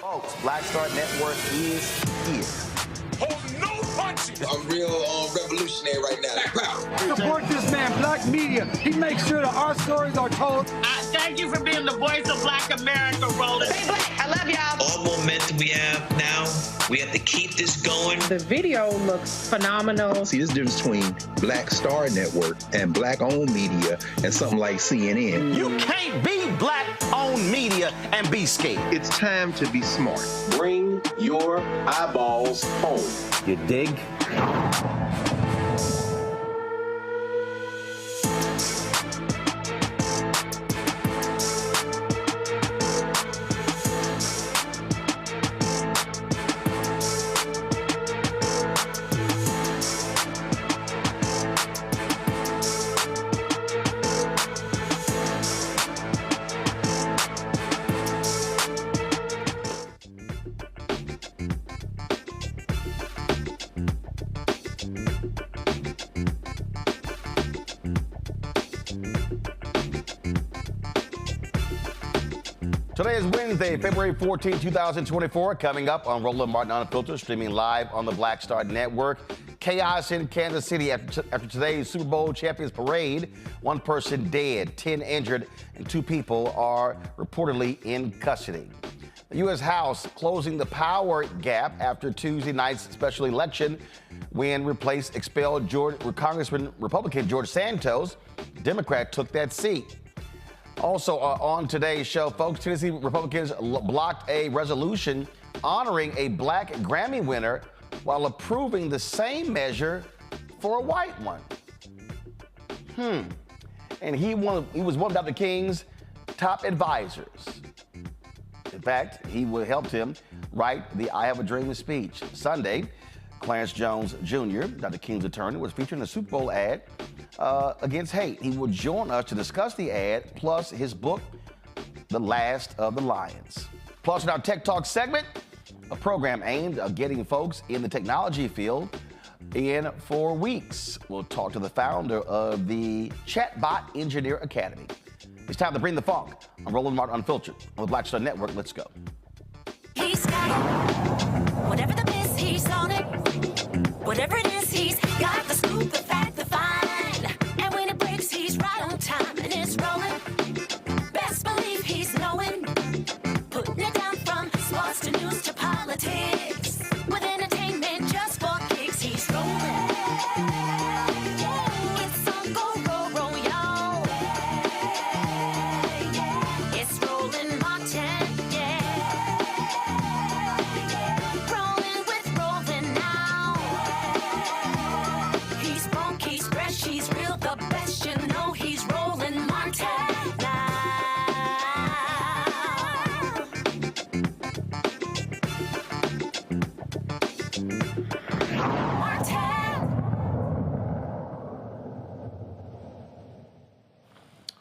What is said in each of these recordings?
Folks, Black Star Network is here. Hold no punch I'm real revolutionary right now. Black power. Support this man, Black Media. He makes sure that our stories are told. Thank you for being the voice of Black America, Roland. Stay black. I love y'all. All momentum we have now, we have to keep this going. The video looks phenomenal. See, this difference between Black Star Network and Black-owned media and something like CNN. You can't be Black-owned media and be scared. It's time to be smart. Bring your eyeballs home. You dig? Today is Wednesday, February 14, 2024. Coming up on Roland Martin Unfiltered, streaming live on the Black Star Network. Chaos in Kansas City after today's Super Bowl champions parade. One person dead, 10 injured, and 2 people are reportedly in custody. The U.S. House closing the power gap after Tuesday night's special election when replaced expelled Congressman Republican George Santos. Democrat took that seat. Also on today's show, folks, Tennessee Republicans blocked a resolution honoring a Black Grammy winner while approving the same measure for a white one. And he was one of Dr. King's top advisors. In fact, he helped him write the I Have a Dream speech. Sunday, Clarence Jones Jr., Dr. King's attorney, was featured in a Super Bowl ad against hate. He will join us to discuss the ad, plus his book, The Last of the Lions. Plus, in our Tech Talk segment, a program aimed at getting folks in the technology field in 4 weeks. We'll talk to the founder of the Chatbot Engineer Academy. It's time to bring the funk on Roland Martin Unfiltered on the Black Star Network. Let's go. He's got it. Whatever the miss, he's on it. Whatever it is, he's got the scoop, the fact, the find. And when it breaks, he's right on time and it's rolling. Best believe he's knowing. Putting it down from sports to news to politics. With entertainment just for kicks, he's rolling. It's on go, roll, y'all. It's Roland Martin, yeah. Rolling with Roland now. He's funky, he's fresh, he's real, the best, you know he's Roland Martin now.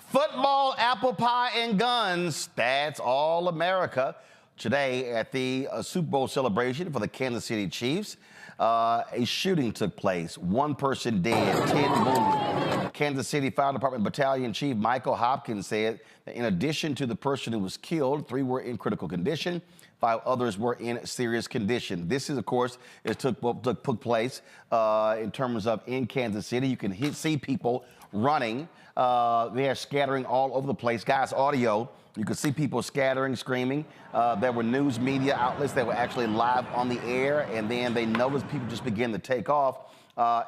Football, apple pie, and guns. That's all America. Today at the Super Bowl celebration for the Kansas City Chiefs, a shooting took place. 1 person dead, 10 wounded. Kansas City Fire Department Battalion Chief Michael Hopkins said that in addition to the person who was killed, 3 were in critical condition. 5 others were in serious condition. This is, of course, took place in terms of in Kansas City. You can see people running. They are scattering all over the place. Guys, audio, you could see people scattering, screaming. There were news media outlets that were actually live on the air, and then they noticed people just begin to take off.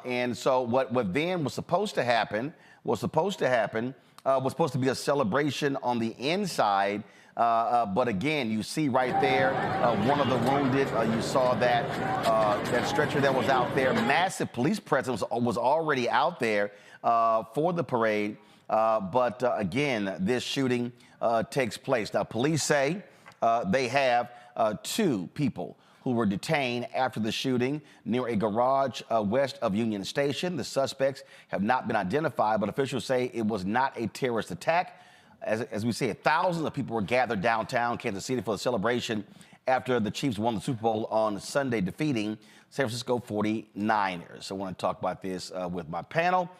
And so what then was supposed to happen was supposed to be a celebration on the inside. But again, you see right there, one of the wounded. You saw that stretcher that was out there. Massive police presence was already out there for the parade. But again, this shooting takes place. Now, police say they have 2 people who were detained after the shooting near a garage west of Union Station. The suspects have not been identified, but officials say it was not a terrorist attack. As we say, thousands of people were gathered downtown Kansas City for the celebration after the Chiefs won the Super Bowl on Sunday, defeating San Francisco 49ers. So I want to talk about this with my panel.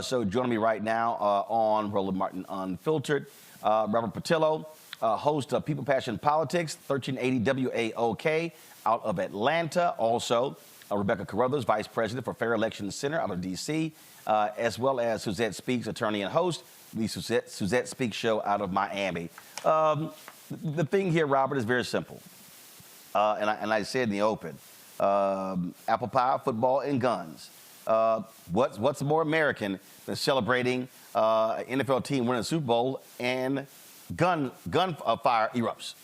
So joining me right now on Roland Martin Unfiltered, Robert Patillo, host of People Passion Politics, 1380 WAOK out of Atlanta. Also, Rebecca Carruthers, Vice President for Fair Elections Center out of D.C., as well as Suzette Speaks, attorney and host, the Suzette Speaks Show out of Miami. The thing here, Robert, is very simple. And I said in the open, apple pie, football, and guns. What's more American than celebrating an NFL team winning the Super Bowl and gunfire erupts?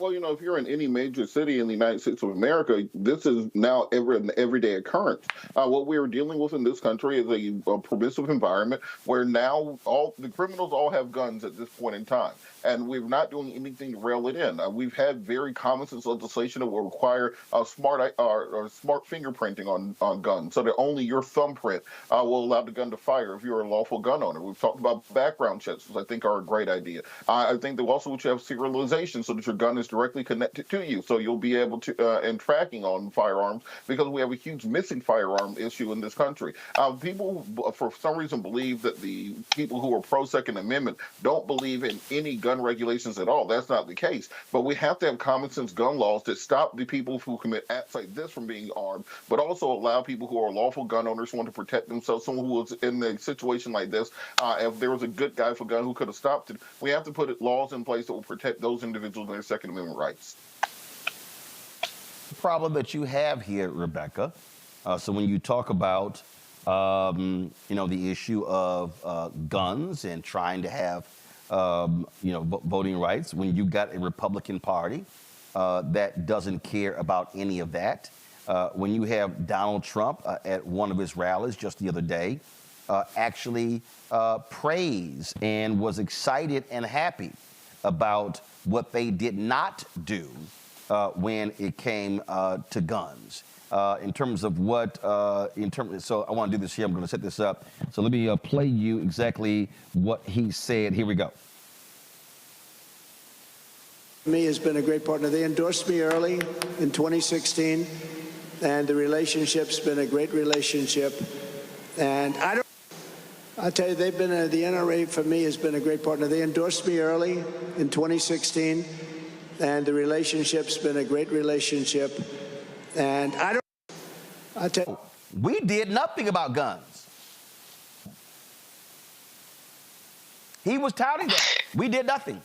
Well, if you're in any major city in the United States of America, this is now an everyday occurrence. What we are dealing with in this country is a permissive environment where now all the criminals all have guns at this point in time, and we're not doing anything to rail it in. We've had very common sense legislation that will require smart fingerprinting on guns, so that only your thumbprint will allow the gun to fire if you're a lawful gun owner. We've talked about background checks, which I think are a great idea. I think that also we should have serialization so that your gun is directly connected to you, so you'll be able to and tracking on firearms, because we have a huge missing firearm issue in this country. People, for some reason, believe that the people who are pro-Second Amendment don't believe in any gun regulations at all. That's not the case. But we have to have common sense gun laws that stop the people who commit acts like this from being armed, but also allow people who are lawful gun owners who want to protect themselves. Someone who was in a situation like this, if there was a good guy with a gun who could have stopped it, we have to put laws in place that will protect those individuals and their Second Amendment rights. The problem that you have here, Rebecca, so when you talk about, the issue of guns and trying to have, voting rights, when you've got a Republican Party that doesn't care about any of that, when you have Donald Trump at one of his rallies just the other day, actually praised and was excited and happy about what they did not do when it came to guns. In terms of what, so I want to do this here. I'm going to set this up. So let me play you exactly what he said. Here we go. Me has been a great partner. They endorsed me early in 2016, and the relationship's been a great relationship. And I'll tell you, they've been the NRA for me has been a great partner. They endorsed me early in 2016, and the relationship's been a great relationship. And I'll tell you, we did nothing about guns. He was touting that. We did nothing.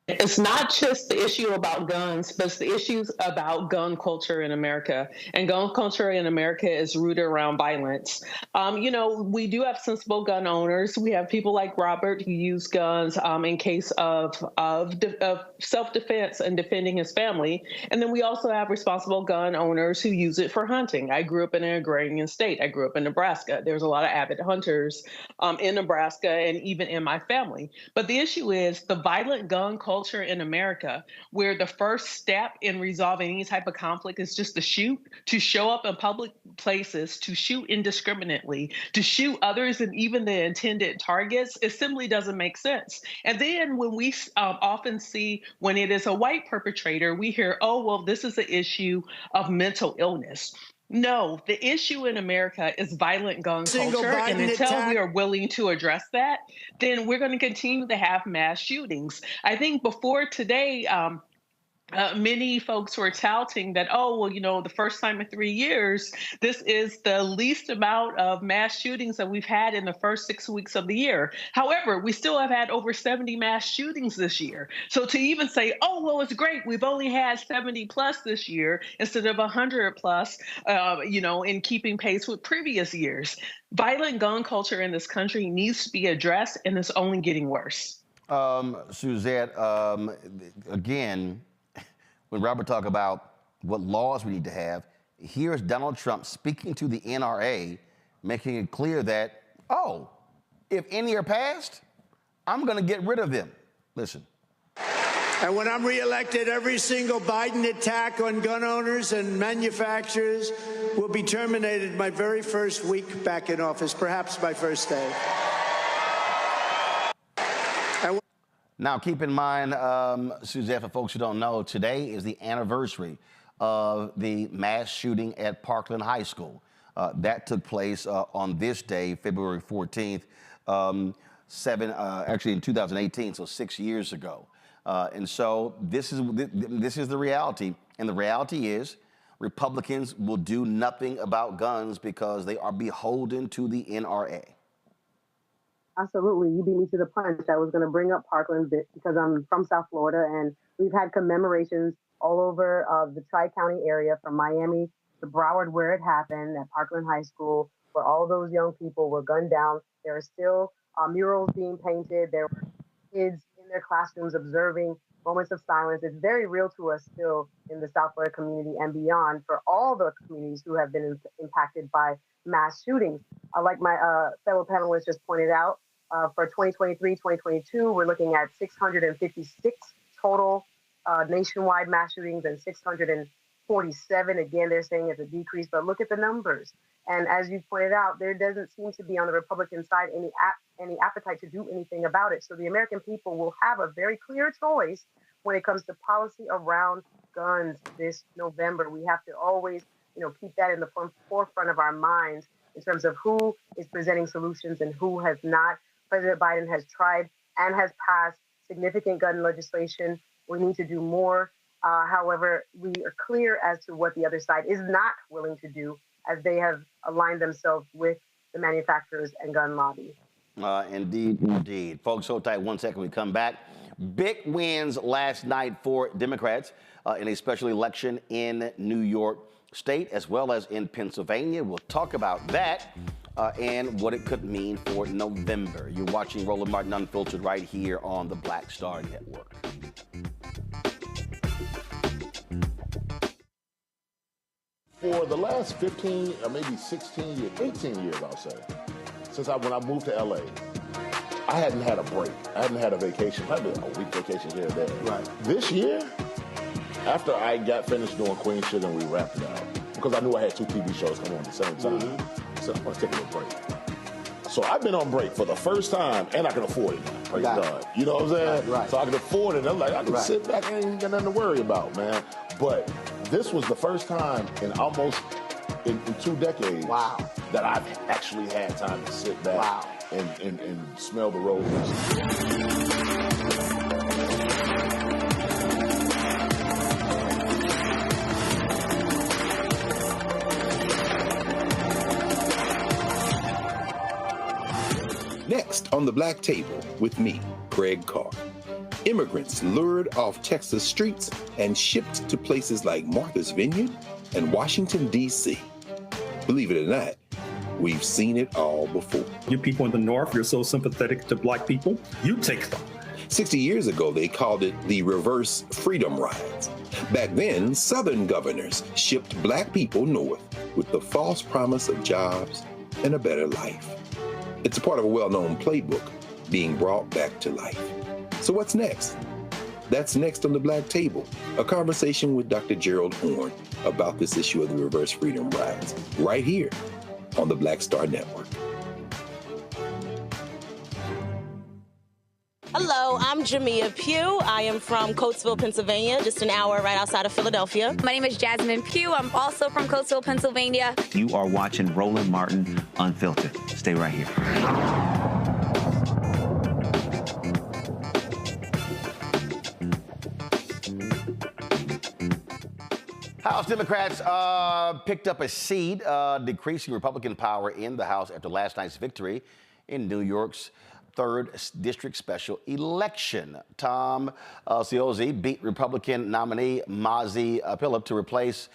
It's not just the issue about guns, but it's the issues about gun culture in America. And gun culture in America is rooted around violence. We do have sensible gun owners. We have people like Robert who use guns in case of self-defense and defending his family. And then we also have responsible gun owners who use it for hunting. I grew up in an agrarian state. I grew up in Nebraska. There's a lot of avid hunters in Nebraska and even in my family. But the issue is the violent gun culture in America, where the first step in resolving any type of conflict is just to shoot, to show up in public places, to shoot indiscriminately, to shoot others and even the intended targets. It simply doesn't make sense. And then when we often see when it is a white perpetrator, we hear, oh, well, this is an issue of mental illness. No, the issue in America is violent gun culture, and until we are willing to address that, then we're going to continue to have mass shootings. I think before today, many folks were touting that, the first time in 3 years, this is the least amount of mass shootings that we've had in the first 6 weeks of the year. However, we still have had over 70 mass shootings this year. So to even say, it's great, we've only had 70 plus this year instead of 100 plus, in keeping pace with previous years. Violent gun culture in this country needs to be addressed, and it's only getting worse. Suzette, again, when Robert talked about what laws we need to have, here's Donald Trump speaking to the NRA, making it clear that, if any are passed, I'm going to get rid of them. Listen. And when I'm reelected, every single Biden attack on gun owners and manufacturers will be terminated my very first week back in office, perhaps my first day. Now, keep in mind, Suzette, for folks who don't know, today is the anniversary of the mass shooting at Parkland High School. That took place on this day, February 14th, actually in 2018, so 6 years ago. And so this is the reality. And the reality is Republicans will do nothing about guns because they are beholden to the NRA. Absolutely. You beat me to the punch. I was going to bring up Parkland because I'm from South Florida, and we've had commemorations all over the Tri-County area, from Miami to Broward, where it happened, at Parkland High School, where all those young people were gunned down. There are still murals being painted. There were kids in their classrooms observing moments of silence. It's very real to us still in the South Florida community and beyond, for all the communities who have been impacted by mass shootings. Like my fellow panelists just pointed out, for 2023, 2022, we're looking at 656 total nationwide mass shootings and 647. Again, they're saying it's a decrease, but look at the numbers. And as you pointed out, there doesn't seem to be on the Republican side any appetite to do anything about it. So the American people will have a very clear choice when it comes to policy around guns this November. We have to always, keep that in the forefront of our minds in terms of who is presenting solutions and who has not. President Biden has tried and has passed significant gun legislation. We need to do more. However, we are clear as to what the other side is not willing to do, as they have aligned themselves with the manufacturers and gun lobby. Indeed. Folks, hold tight 1 second. We come back. Big wins last night for Democrats in a special election in New York State, as well as in Pennsylvania. We'll talk about that and what it could mean for November. You're watching Roland Martin Unfiltered right here on the Black Star Network. For the last 15 or maybe 16 years, 18 years, I'll say, when I moved to LA, I hadn't had a break. I hadn't had a vacation, probably a week vacation here and there. Right. This year, after I got finished doing Queen Sugar and we wrapped it up, because I knew I had 2 TV shows coming on at the same time, so I'm going to take a little break. So I've been on break for the first time, and I can afford it now. Praise God. You know what I'm saying? Right. So I can afford it. I'm like, I can sit back and ain't got nothing to worry about, man. But this was the first time in almost in 2 decades that I've actually had time to sit back and smell the roses. Next on the Black Table with me, Craig Carr. Immigrants lured off Texas streets and shipped to places like Martha's Vineyard and Washington, D.C. Believe it or not, we've seen it all before. You people in the North, you're so sympathetic to Black people, you take them. 60 years ago, they called it the reverse freedom rides. Back then, Southern governors shipped Black people north with the false promise of jobs and a better life. It's a part of a well-known playbook being brought back to life. So what's next? That's next on the Black Table, a conversation with Dr. Gerald Horne about this issue of the reverse freedom rides, right here on the Black Star Network. Hello, I'm Jamia Pugh. I am from Coatesville, Pennsylvania, just an hour right outside of Philadelphia. My name is Jasmine Pugh. I'm also from Coatesville, Pennsylvania. You are watching Roland Martin Unfiltered. Stay right here. House Democrats picked up a seat, decreasing Republican power in the House after last night's victory in New York's 3rd District special election. Tom Ciozzi beat Republican nominee Mazi Pilip to replace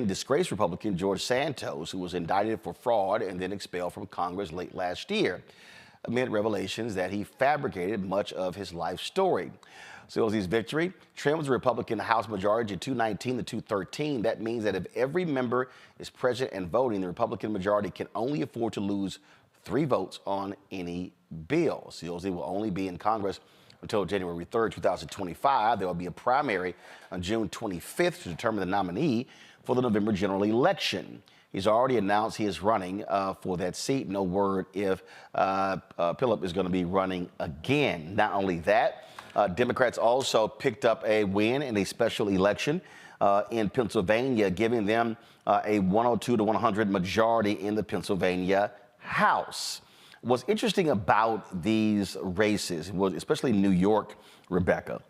disgraced Republican George Santos, who was indicted for fraud and then expelled from Congress late last year, amid revelations that he fabricated much of his life story. Ciozzi's victory trims the Republican House majority to 219 to 213. That means that if every member is present and voting, the Republican majority can only afford to lose 3 votes on any bill. Ciozzi will only be in Congress until January 3rd, 2025. There will be a primary on June 25th to determine the nominee for the November general election. He's already announced he is running for that seat. No word if Pilip is going to be running again. Not only that, Democrats also picked up a win in a special election in Pennsylvania, giving them a 102 to 100 majority in the Pennsylvania House. What's interesting about these races, especially New York, Rebecca,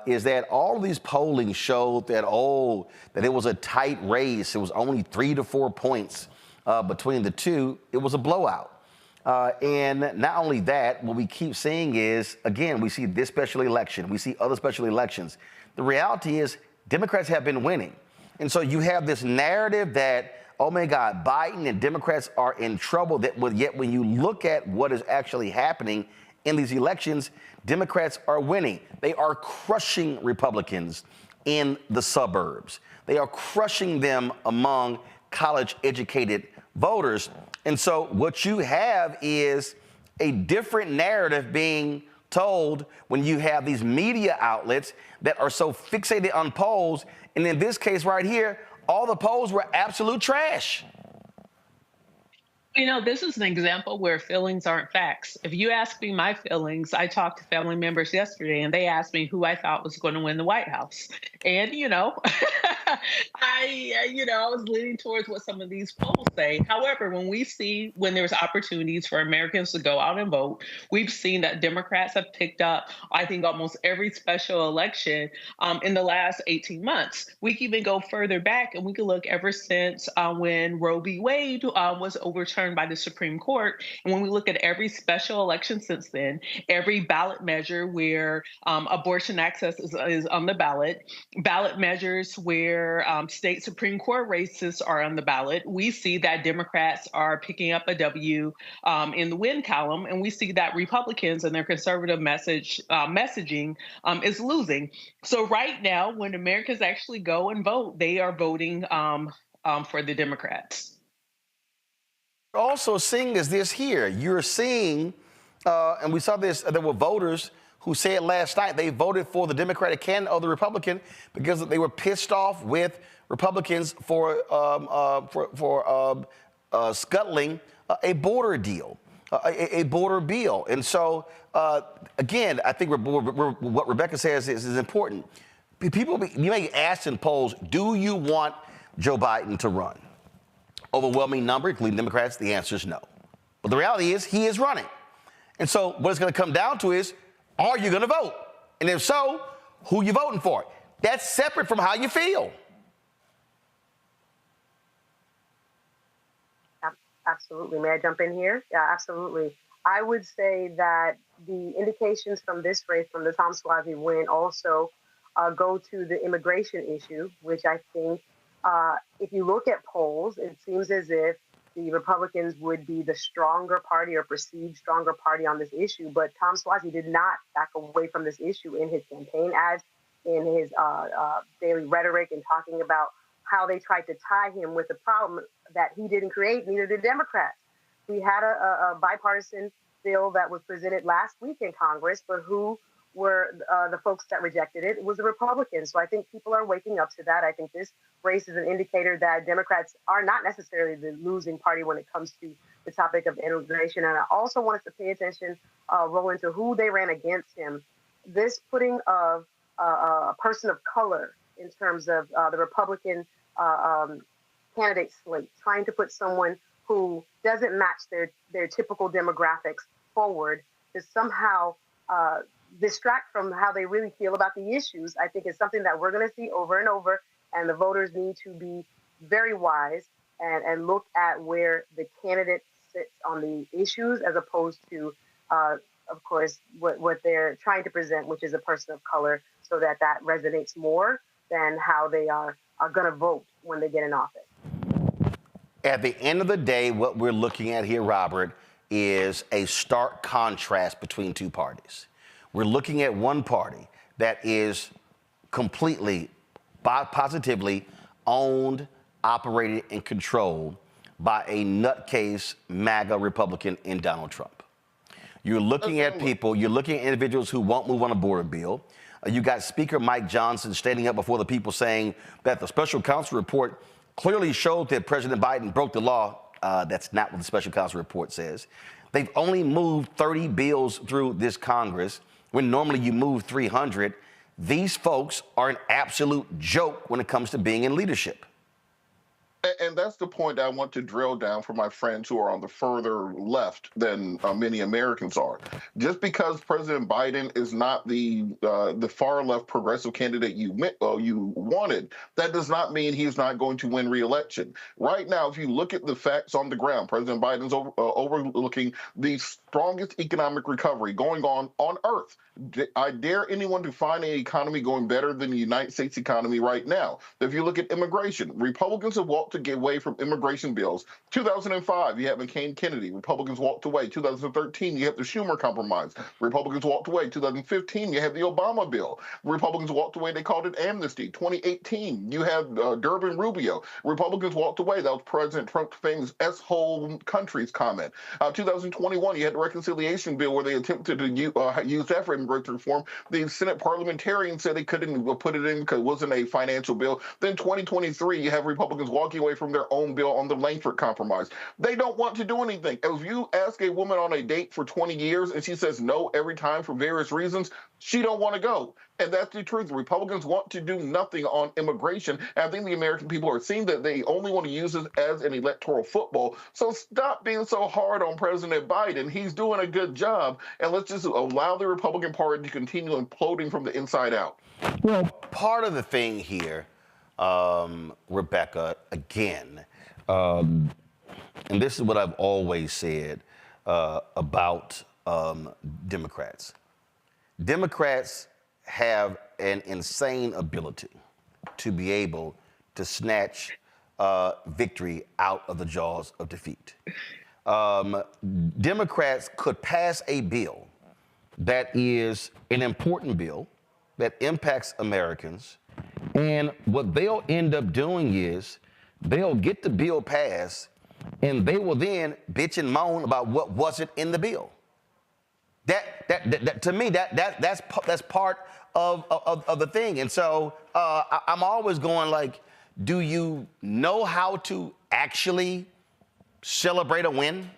is that all of these polling showed that, that it was a tight race. It was only 3 to 4 points between the two. It was a blowout. And not only that, what we keep seeing is, again, we see this special election, we see other special elections. The reality is Democrats have been winning. And so you have this narrative that, oh my God, Biden and Democrats are in trouble, yet when you look at what is actually happening in these elections, Democrats are winning. They are crushing Republicans in the suburbs. They are crushing them among college-educated voters. And so what you have is a different narrative being told when you have these media outlets that are so fixated on polls. And in this case right here, all the polls were absolute trash. You know, this is an example where feelings aren't facts. If you ask me my feelings, I talked to family members yesterday and they asked me who I thought was going to win the White House. And, I was leaning towards what some of these polls say. However, when there's opportunities for Americans to go out and vote, we've seen that Democrats have picked up, I think, almost every special election in the last 18 months. We can even go further back and we can look ever since when Roe v. Wade was overturned by the Supreme Court. And when we look at every special election since then, every ballot measure where abortion access is on the ballot measures where state Supreme Court races are on the ballot, we see that Democrats are picking up a W in the win column, and we see that Republicans and their conservative messaging is losing. So right now, when Americans actually go and vote, they are voting for the Democrats. Also seeing is this here. You're seeing, and we saw this, there were voters who said last night they voted for the Democratic candidate or the Republican because they were pissed off with Republicans for scuttling a border deal, a border bill. And so, again, I think what Rebecca says is important. You may ask in polls, do you want Joe Biden to run? Overwhelming number, including Democrats, the answer is no. But the reality is he is running. And so what it's going to come down to is, are you going to vote? And if so, who are you voting for? That's separate from how you feel. Absolutely. May I jump in here? Yeah, absolutely. I would say that the indications from this race, from the Tom Suozzi win, also go to the immigration issue, which I think if you look at polls, it seems as if the Republicans would be the stronger party or perceived stronger party on this issue. But Tom Suozzi did not back away from this issue in his campaign ads, in his daily rhetoric, and talking about how they tried to tie him with a problem that he didn't create, neither did Democrats. We had a bipartisan bill that was presented last week in Congress, but who were the folks that rejected it? It was the Republicans. So I think people are waking up to that. I think this race is an indicator that Democrats are not necessarily the losing party when it comes to the topic of immigration. And I also want us to pay attention, Roland, to who they ran against him. This putting of a person of color in terms of the Republican candidate slate, trying to put someone who doesn't match their typical demographics forward to somehow distract from how they really feel about the issues, I think is something that we're going to see over and over. And the voters need to be very wise and look at where the candidate sits on the issues as opposed to, of course, what they're trying to present, which is a person of color, so that resonates more than how they are going to vote when they get in office. At the end of the day, what we're looking at here, Robert, is a stark contrast between two parties. We're looking at one party that is completely, positively owned, operated, and controlled by a nutcase MAGA Republican in Donald Trump. You're looking at people, you're looking at individuals who won't move on a border bill. You got Speaker Mike Johnson standing up before the people saying that the special counsel report clearly showed that President Biden broke the law. That's not what the special counsel report says. They've only moved 30 bills through this Congress when normally you move 300. These folks are an absolute joke when it comes to being in leadership. And that's the point I want to drill down for my friends who are on the further left than many Americans are. Just because President Biden is not the far left progressive candidate you wanted, that does not mean he's not going to win re-election. Right now, if you look at the facts on the ground, President Biden's overlooking the strongest economic recovery going on Earth. I dare anyone to find an economy going better than the United States economy right now. If you look at immigration, Republicans have walked to get away from immigration bills. 2005, you have McCain-Kennedy. Republicans walked away. 2013, you have the Schumer Compromise. Republicans walked away. 2015, you have the Obama bill. Republicans walked away. They called it amnesty. 2018, you have Durbin Rubio. Republicans walked away. That was President Trump's famous S-whole countries comment. 2021, you had the reconciliation bill where they attempted to use that for immigration reform. The Senate parliamentarians said they couldn't put it in because it wasn't a financial bill. Then 2023, you have Republicans walking away from their own bill on the Langford Compromise. They don't want to do anything. If you ask a woman on a date for 20 years and she says no every time for various reasons, she don't want to go. And that's the truth. Republicans want to do nothing on immigration. And I think the American people are seeing that they only want to use this as an electoral football. So stop being so hard on President Biden. He's doing a good job. And let's just allow the Republican Party to continue imploding from the inside out. Well, part of the thing here, Rebecca, again, and this is what I've always said about Democrats. Democrats have an insane ability to be able to snatch victory out of the jaws of defeat. Democrats could pass a bill that is an important bill that impacts Americans, and what they'll end up doing is they'll get the bill passed, and they will then bitch and moan about what wasn't in the bill. That to me, that's part of the thing. And so I'm always going like, do you know how to actually celebrate a win?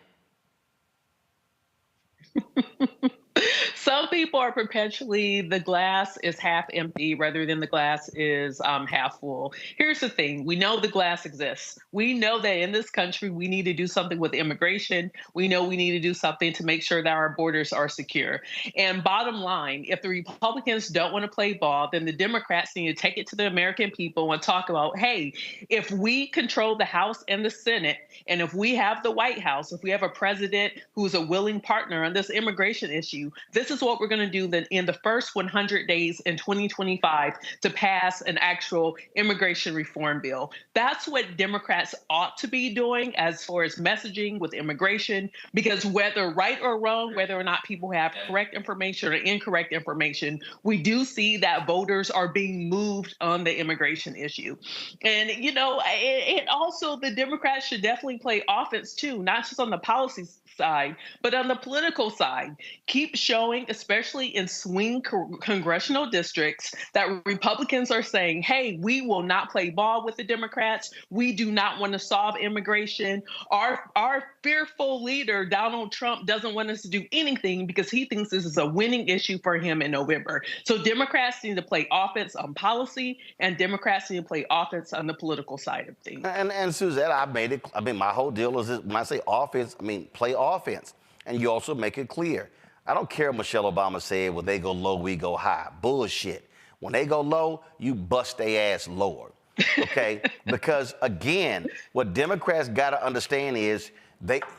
Some people are perpetually, the glass is half empty rather than the glass is half full. Here's the thing. We know the glass exists. We know that in this country, we need to do something with immigration. We know we need to do something to make sure that our borders are secure. And bottom line, if the Republicans don't want to play ball, then the Democrats need to take it to the American people and talk about, hey, if we control the House and the Senate, and if we have the White House, if we have a president who's a willing partner on this immigration issue, this is what we're going to do then in the first 100 days in 2025 to pass an actual immigration reform bill. That's what Democrats ought to be doing as far as messaging with immigration, because whether right or wrong, whether or not people have correct information or incorrect information, we do see that voters are being moved on the immigration issue. And, you know, it also, the Democrats should definitely play offense too, not just on the policy side, but on the political side. Keep showing, especially in swing congressional districts, that Republicans are saying, hey, we will not play ball with the Democrats. We do not want to solve immigration. Our fearful leader, Donald Trump, doesn't want us to do anything because he thinks this is a winning issue for him in November. So Democrats need to play offense on policy, and Democrats need to play offense on the political side of things. And Suzette, my whole deal is this, when I say offense, I mean play offense. And you also make it clear. I don't care what Michelle Obama said, when they go low, we go high. Bullshit. When they go low, you bust their ass lower. Okay? Because again, what Democrats got to understand is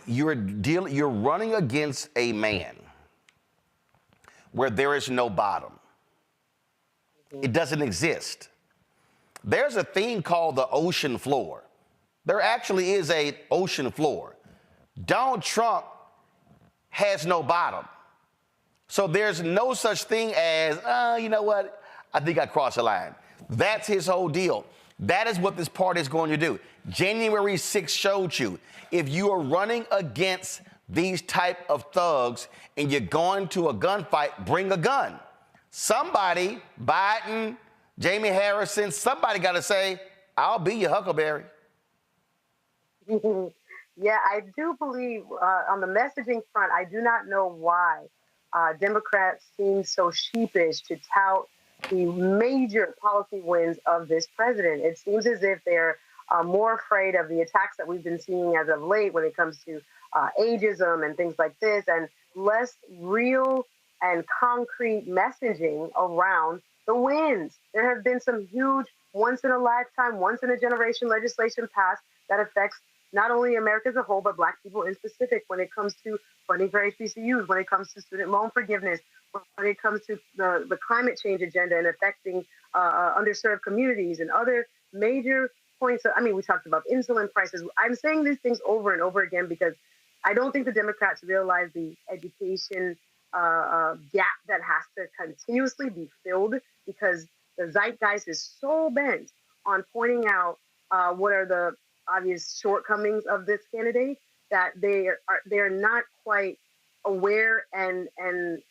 you're running against a man where there is no bottom. It doesn't exist. There's a thing called the ocean floor. There actually is an ocean floor. Donald Trump has no bottom. So there's no such thing as, you know what, I think I crossed the line. That's his whole deal. That is what this party is going to do. January 6th showed you, if you are running against these type of thugs and you're going to a gunfight, bring a gun. Somebody, Biden, Jamie Harrison, somebody got to say, I'll be your Huckleberry. Yeah, I do believe on the messaging front, I do not know why Democrats seem so sheepish to tout the major policy wins of this president. It seems as if they're more afraid of the attacks that we've been seeing as of late when it comes to ageism and things like this, and less real and concrete messaging around the wins. There have been some huge once-in-a-lifetime, once-in-a-generation legislation passed that affects not only America as a whole, but Black people in specific when it comes to funding for HBCUs, when it comes to student loan forgiveness, when it comes to the climate change agenda and affecting underserved communities and other major points. We talked about insulin prices. I'm saying these things over and over again because I don't think the Democrats realize the education gap that has to continuously be filled, because the zeitgeist is so bent on pointing out what are the obvious shortcomings of this candidate that they're not quite aware and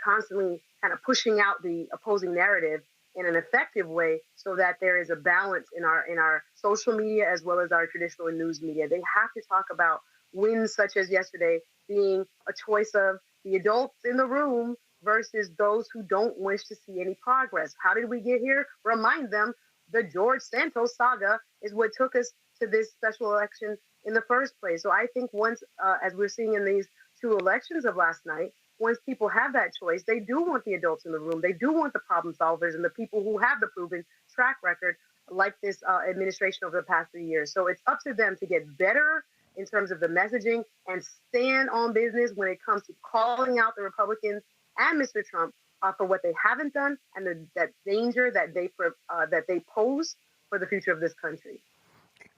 constantly kind of pushing out the opposing narrative in an effective way so that there is a balance in our social media as well as our traditional news media. They have to talk about wins such as yesterday being a choice of the adults in the room versus those who don't wish to see any progress. How did we get here? Remind them the George Santos saga is what took us to this special election in the first place. So I think once, as we're seeing in these two elections of last night, once people have that choice, they do want the adults in the room. They do want the problem solvers and the people who have the proven track record like this administration over the past 3 years. So it's up to them to get better in terms of the messaging and stand on business when it comes to calling out the Republicans and Mr. Trump for what they haven't done and that danger that they pose for the future of this country.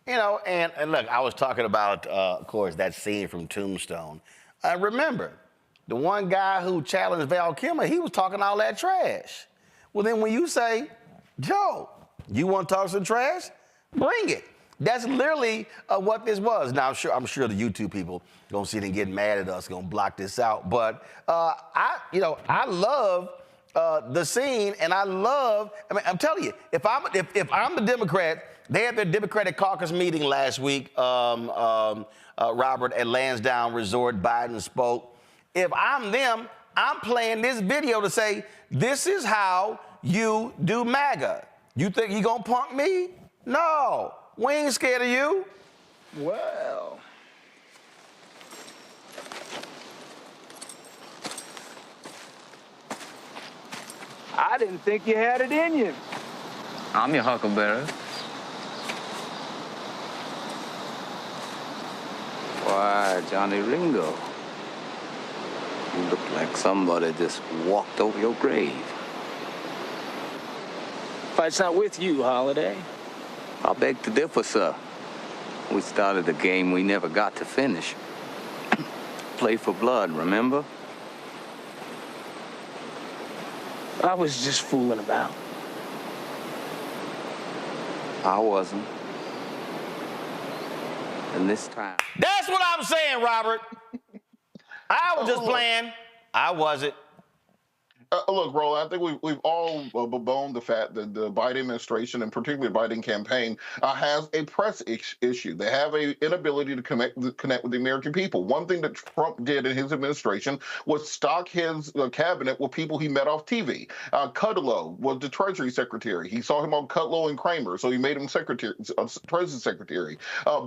You know, and look, I was talking about, of course, that scene from Tombstone. Remember, the one guy who challenged Val Kilmer, he was talking all that trash. Well, then when you say, Joe, you want to talk some trash? Bring it. That's literally what this was. Now, I'm sure the YouTube people gonna see them getting mad at us, gonna block this out. But I love the scene, and I'm telling you, if I'm the Democrat, they had their Democratic caucus meeting last week, Robert, at Lansdowne Resort. Biden spoke. If I'm them, I'm playing this video to say, this is how you do MAGA. You think you gonna punk me? No, we ain't scared of you. Well, I didn't think you had it in you. I'm your huckleberry. Why, Johnny Ringo, you look like somebody just walked over your grave. Fight's not with you, Holiday. I beg to differ, sir. We started a game we never got to finish. Play for blood, remember? I was just fooling about. I wasn't. And this time... That's what I'm saying, Robert. I was just playing. I wasn't. Look, Roland, I think we've all bemoaned the fact that the Biden administration, and particularly the Biden campaign, has a press issue. They have an inability to connect with the American people. One thing that Trump did in his administration was stock his cabinet with people he met off TV. Kudlow was the Treasury Secretary. He saw him on Kudlow and Kramer, so he made him Treasury Secretary.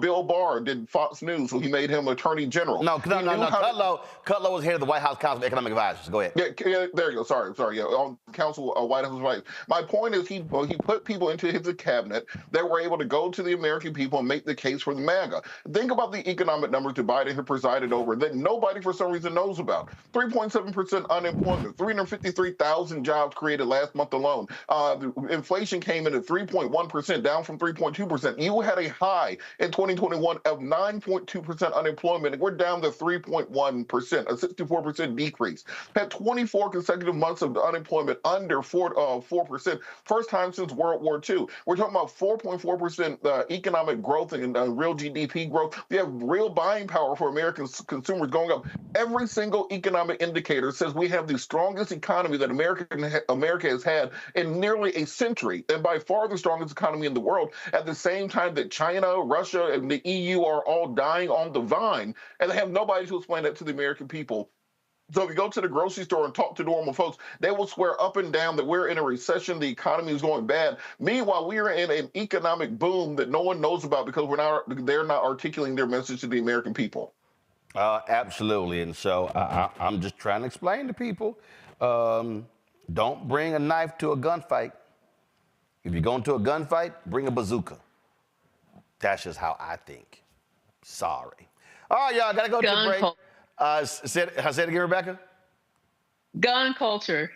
Bill Barr did Fox News, so he made him Attorney General. No. Kudlow was head of the White House Council of Economic Advisors. Go ahead. Yeah, there you go. Sorry. Yeah, on Council White House Advisors. My point is he put people into his cabinet that were able to go to the American people and make the case for the MAGA. Think about the economic numbers that Biden had presided over that nobody for some reason knows about. 3.7% unemployment, 353,000 jobs created last month alone. The inflation came in at 3.1%, down from 3.2%. You had a high in 2021 of 9.2% unemployment, and we're down to 3.1%, a 64% decrease. Had 24 consecutive months of unemployment under 4%, first time since World War II. We're talking about 4.4% economic growth and real GDP growth. We have real buying power for American consumers going up. Every single economic indicator says we have the strongest economy that America has had in nearly a century, and by far the strongest economy in the world, at the same time that China, Russia, and the EU are all dying on the vine, and they have nobody to explain that to the American people. So if you go to the grocery store and talk to normal folks, they will swear up and down that we're in a recession, the economy is going bad. Meanwhile, we are in an economic boom that no one knows about because they're not articulating their message to the American people. Absolutely. And so I'm just trying to explain to people, don't bring a knife to a gunfight. If you're going to a gunfight, bring a bazooka. That's just how I think. Sorry. All right, y'all, got to go to the break. Say it again, Rebecca. Gun culture.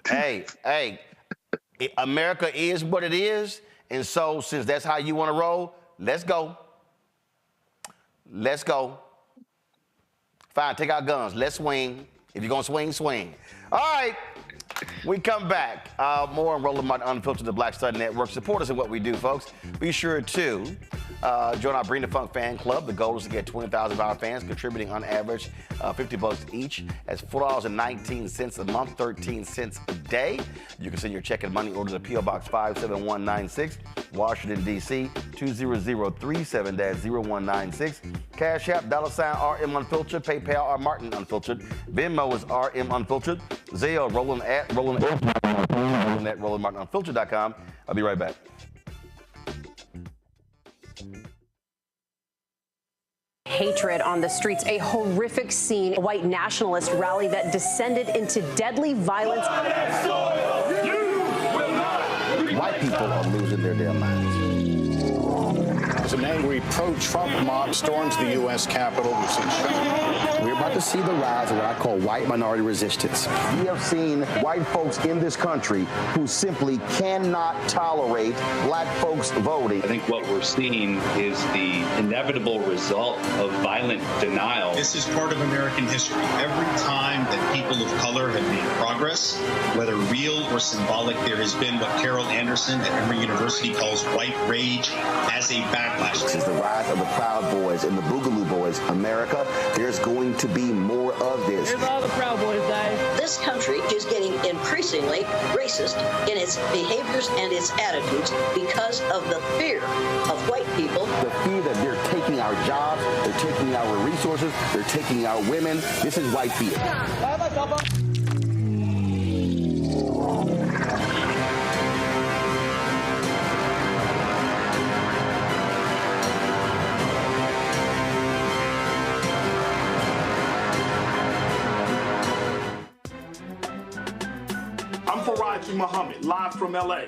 Hey, America is what it is. And so since that's how you want to roll, let's go. Let's go. Fine, take out guns. Let's swing. If you're going to swing, swing. All right. We come back. More on Roland Martin Unfiltered, the Black Star Network. Support us in what we do, folks. Be sure to join our Bring the Funk fan club. The goal is to get 20,000 of our fans contributing on average $50 each. That's $4.19 a month, 13 cents a day. You can send your check and money order to P.O. Box 57196, Washington, D.C. 20037-0196. Cash App, $RM Unfiltered. PayPal, R Martin Unfiltered. Venmo is RM Unfiltered. Zelle, Roland at RolandMartinUnfiltered.com. I'll be right back. Hatred on the streets, a horrific scene, a white nationalist rally that descended into deadly violence. White people are losing their damn minds. As an angry pro-Trump mob storms the U.S. Capitol, we're about to see the rise of what I call white minority resistance. We have seen white folks in this country who simply cannot tolerate black folks voting. I think what we're seeing is the inevitable result of violent denial. This is part of American history. Every time that people of color have made progress, whether real or symbolic, there has been what Carol Anderson at Emory University calls white rage as a backlash. This is the rise of the Proud Boys and the Boogaloo Boys. America, there's going to be more of this. Here's all the Proud Boys, guys. This country is getting increasingly racist in its behaviors and its attitudes because of the fear of white people. The fear that they're taking our jobs, they're taking our resources, they're taking our women. This is white fear. Muhammad, live from LA.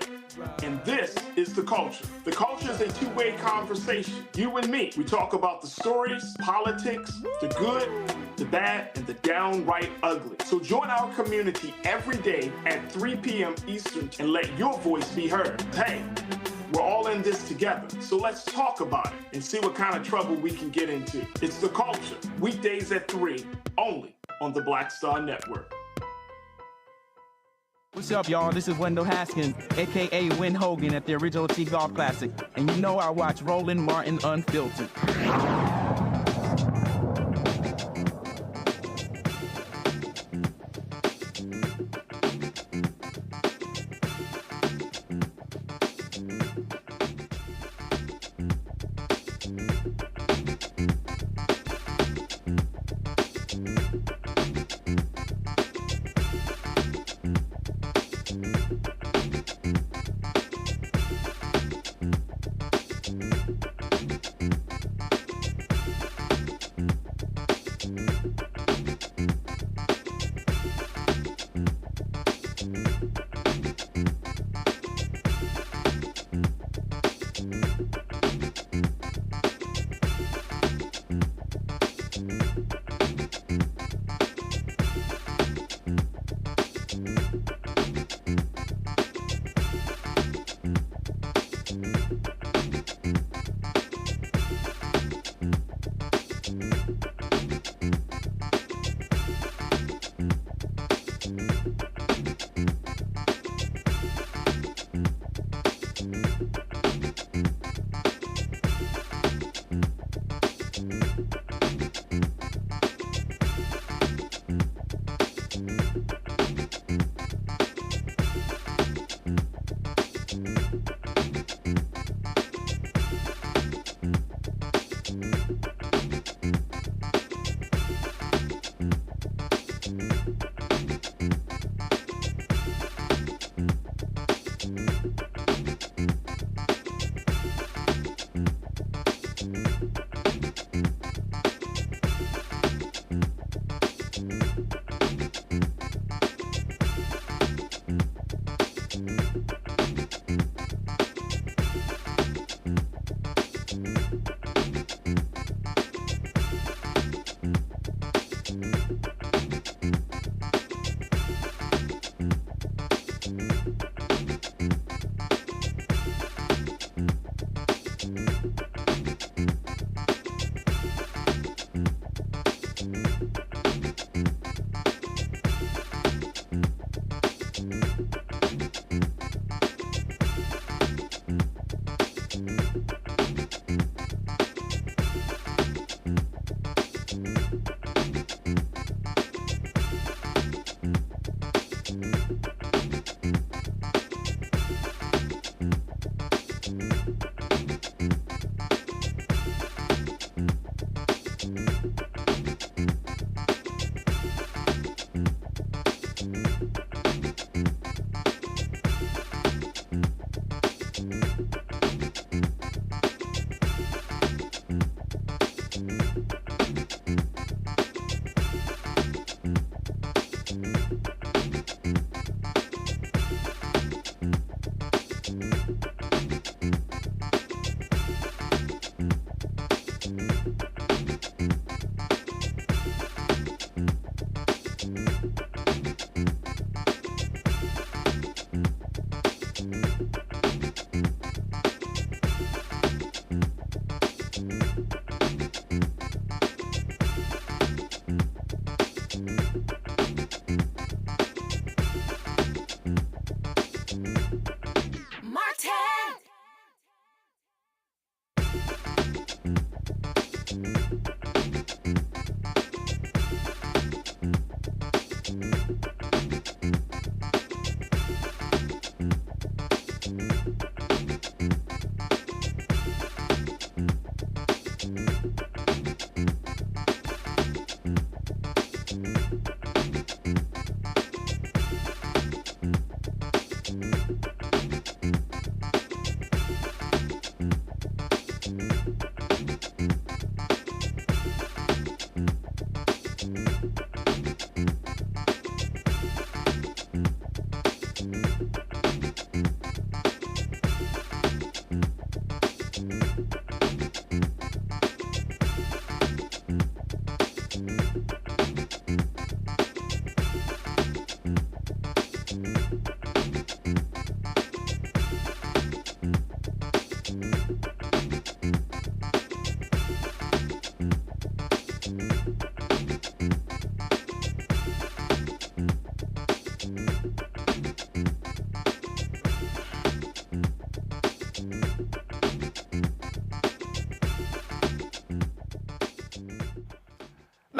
And this is The Culture. The Culture is a two-way conversation. You and me. We talk about the stories, politics, the good, the bad, and the downright ugly. So join our community every day at 3 p.m. Eastern and let your voice be heard. Hey, we're all in this together. So let's talk about it and see what kind of trouble we can get into. It's The Culture, weekdays at 3, only on the Black Star Network. What's up, y'all? This is Wendell Haskins, a.k.a. Win Hogan at the Original T Golf Classic. And you know I watch Roland Martin Unfiltered.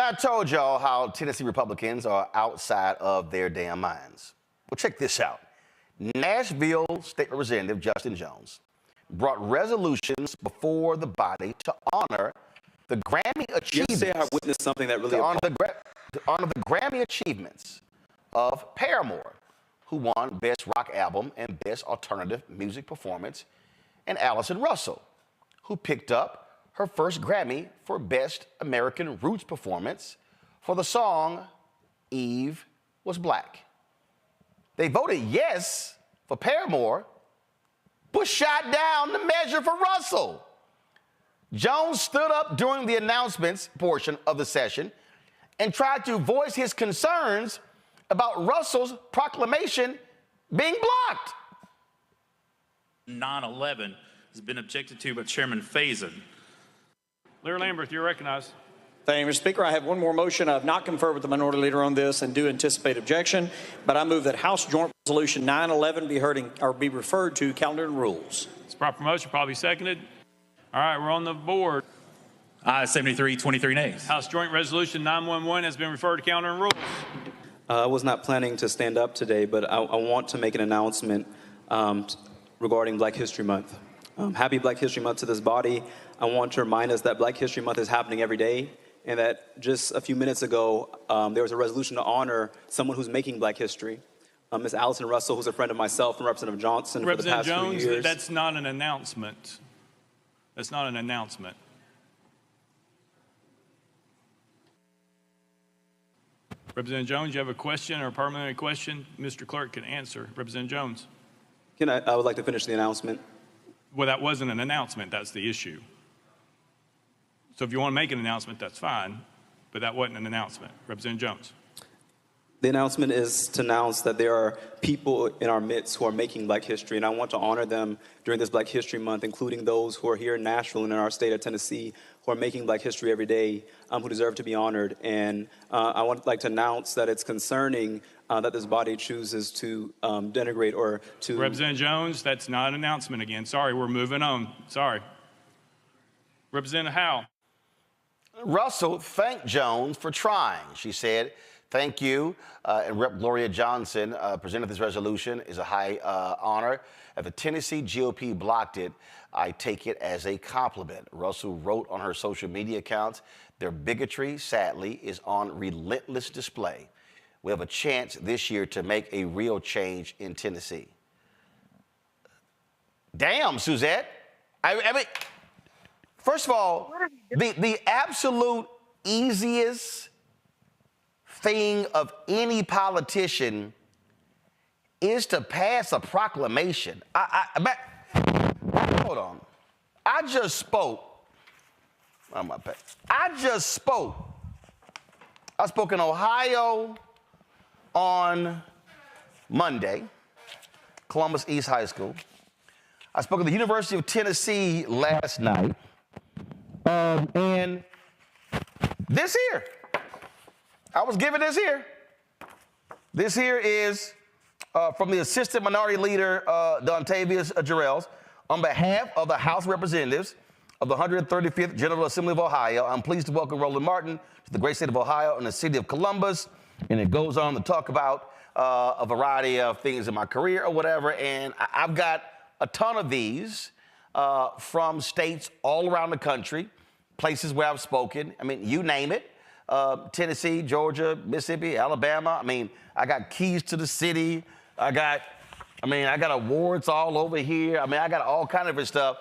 Now, I told y'all how Tennessee Republicans are outside of their damn minds. Well, check this out. Nashville State Representative Justin Jones brought resolutions before the body to honor the Grammy achievements. Yesterday, I witnessed something that really... To honor the Grammy achievements of Paramore, who won Best Rock Album and Best Alternative Music Performance, and Allison Russell, who picked up her first Grammy for Best American Roots Performance for the song Eve Was Black. They voted yes for Paramore, but shot down the measure for Russell. Jones stood up during the announcements portion of the session and tried to voice his concerns about Russell's proclamation being blocked. 9/11 has been objected to by Chairman Faison. Larry Lamberth, you're recognized. Thank you, Mr. Speaker. I have one more motion. I have not conferred with the minority leader on this and do anticipate objection, but I move that House Joint Resolution 911 be referred to calendar and rules. It's proper motion, probably seconded. All right, we're on the board. Ayes 73, 23 nays. House Joint Resolution 911 has been referred to calendar and rules. I was not planning to stand up today, but I want to make an announcement regarding Black History Month. Happy Black History Month to this body. I want to remind us that Black History Month is happening every day, and that just a few minutes ago, there was a resolution to honor someone who's making Black history. Ms. Allison Russell, who's a friend of myself and Representative Johnson for the past few years. Jones, that's not an announcement. That's not an announcement. Representative Jones, you have a question or a parliamentary question? Mr. Clerk can answer. Representative Jones. I would like to finish the announcement. Well, that wasn't an announcement. That's the issue. So if you want to make an announcement, that's fine, but that wasn't an announcement. Representative Jones. The announcement is to announce that there are people in our midst who are making Black history, and I want to honor them during this Black History Month, including those who are here in Nashville and in our state of Tennessee who are making Black history every day, who deserve to be honored. And I would like to announce that it's concerning that this body chooses to denigrate or to... Representative Jones, that's not an announcement again. Sorry, we're moving on. Sorry. Representative Howe. Russell thanked Jones for trying. She said, thank you. And Rep. Gloria Johnson presented this resolution. Is a high honor. If the Tennessee GOP blocked it, I take it as a compliment. Russell wrote on her social media accounts, their bigotry, sadly, is on relentless display. We have a chance this year to make a real change in Tennessee. Damn, Suzette. I mean, first of all, the absolute easiest thing of any politician is to pass a proclamation. Hold on. I just spoke. I spoke in Ohio on Monday, Columbus East High School. I spoke at the University of Tennessee last night. And this here, I was given this here. This here is from the Assistant Minority Leader, Dontavius Jarrells, on behalf of the House of Representatives of the 135th General Assembly of Ohio. I'm pleased to welcome Roland Martin to the great state of Ohio and the city of Columbus. And it goes on to talk about a variety of things in my career or whatever. And I've got a ton of these from states all around the country, places where I've spoken. I mean, you name it. Tennessee, Georgia, Mississippi, Alabama. I mean, I got keys to the city. I got awards all over here. I mean, I got all kind of stuff.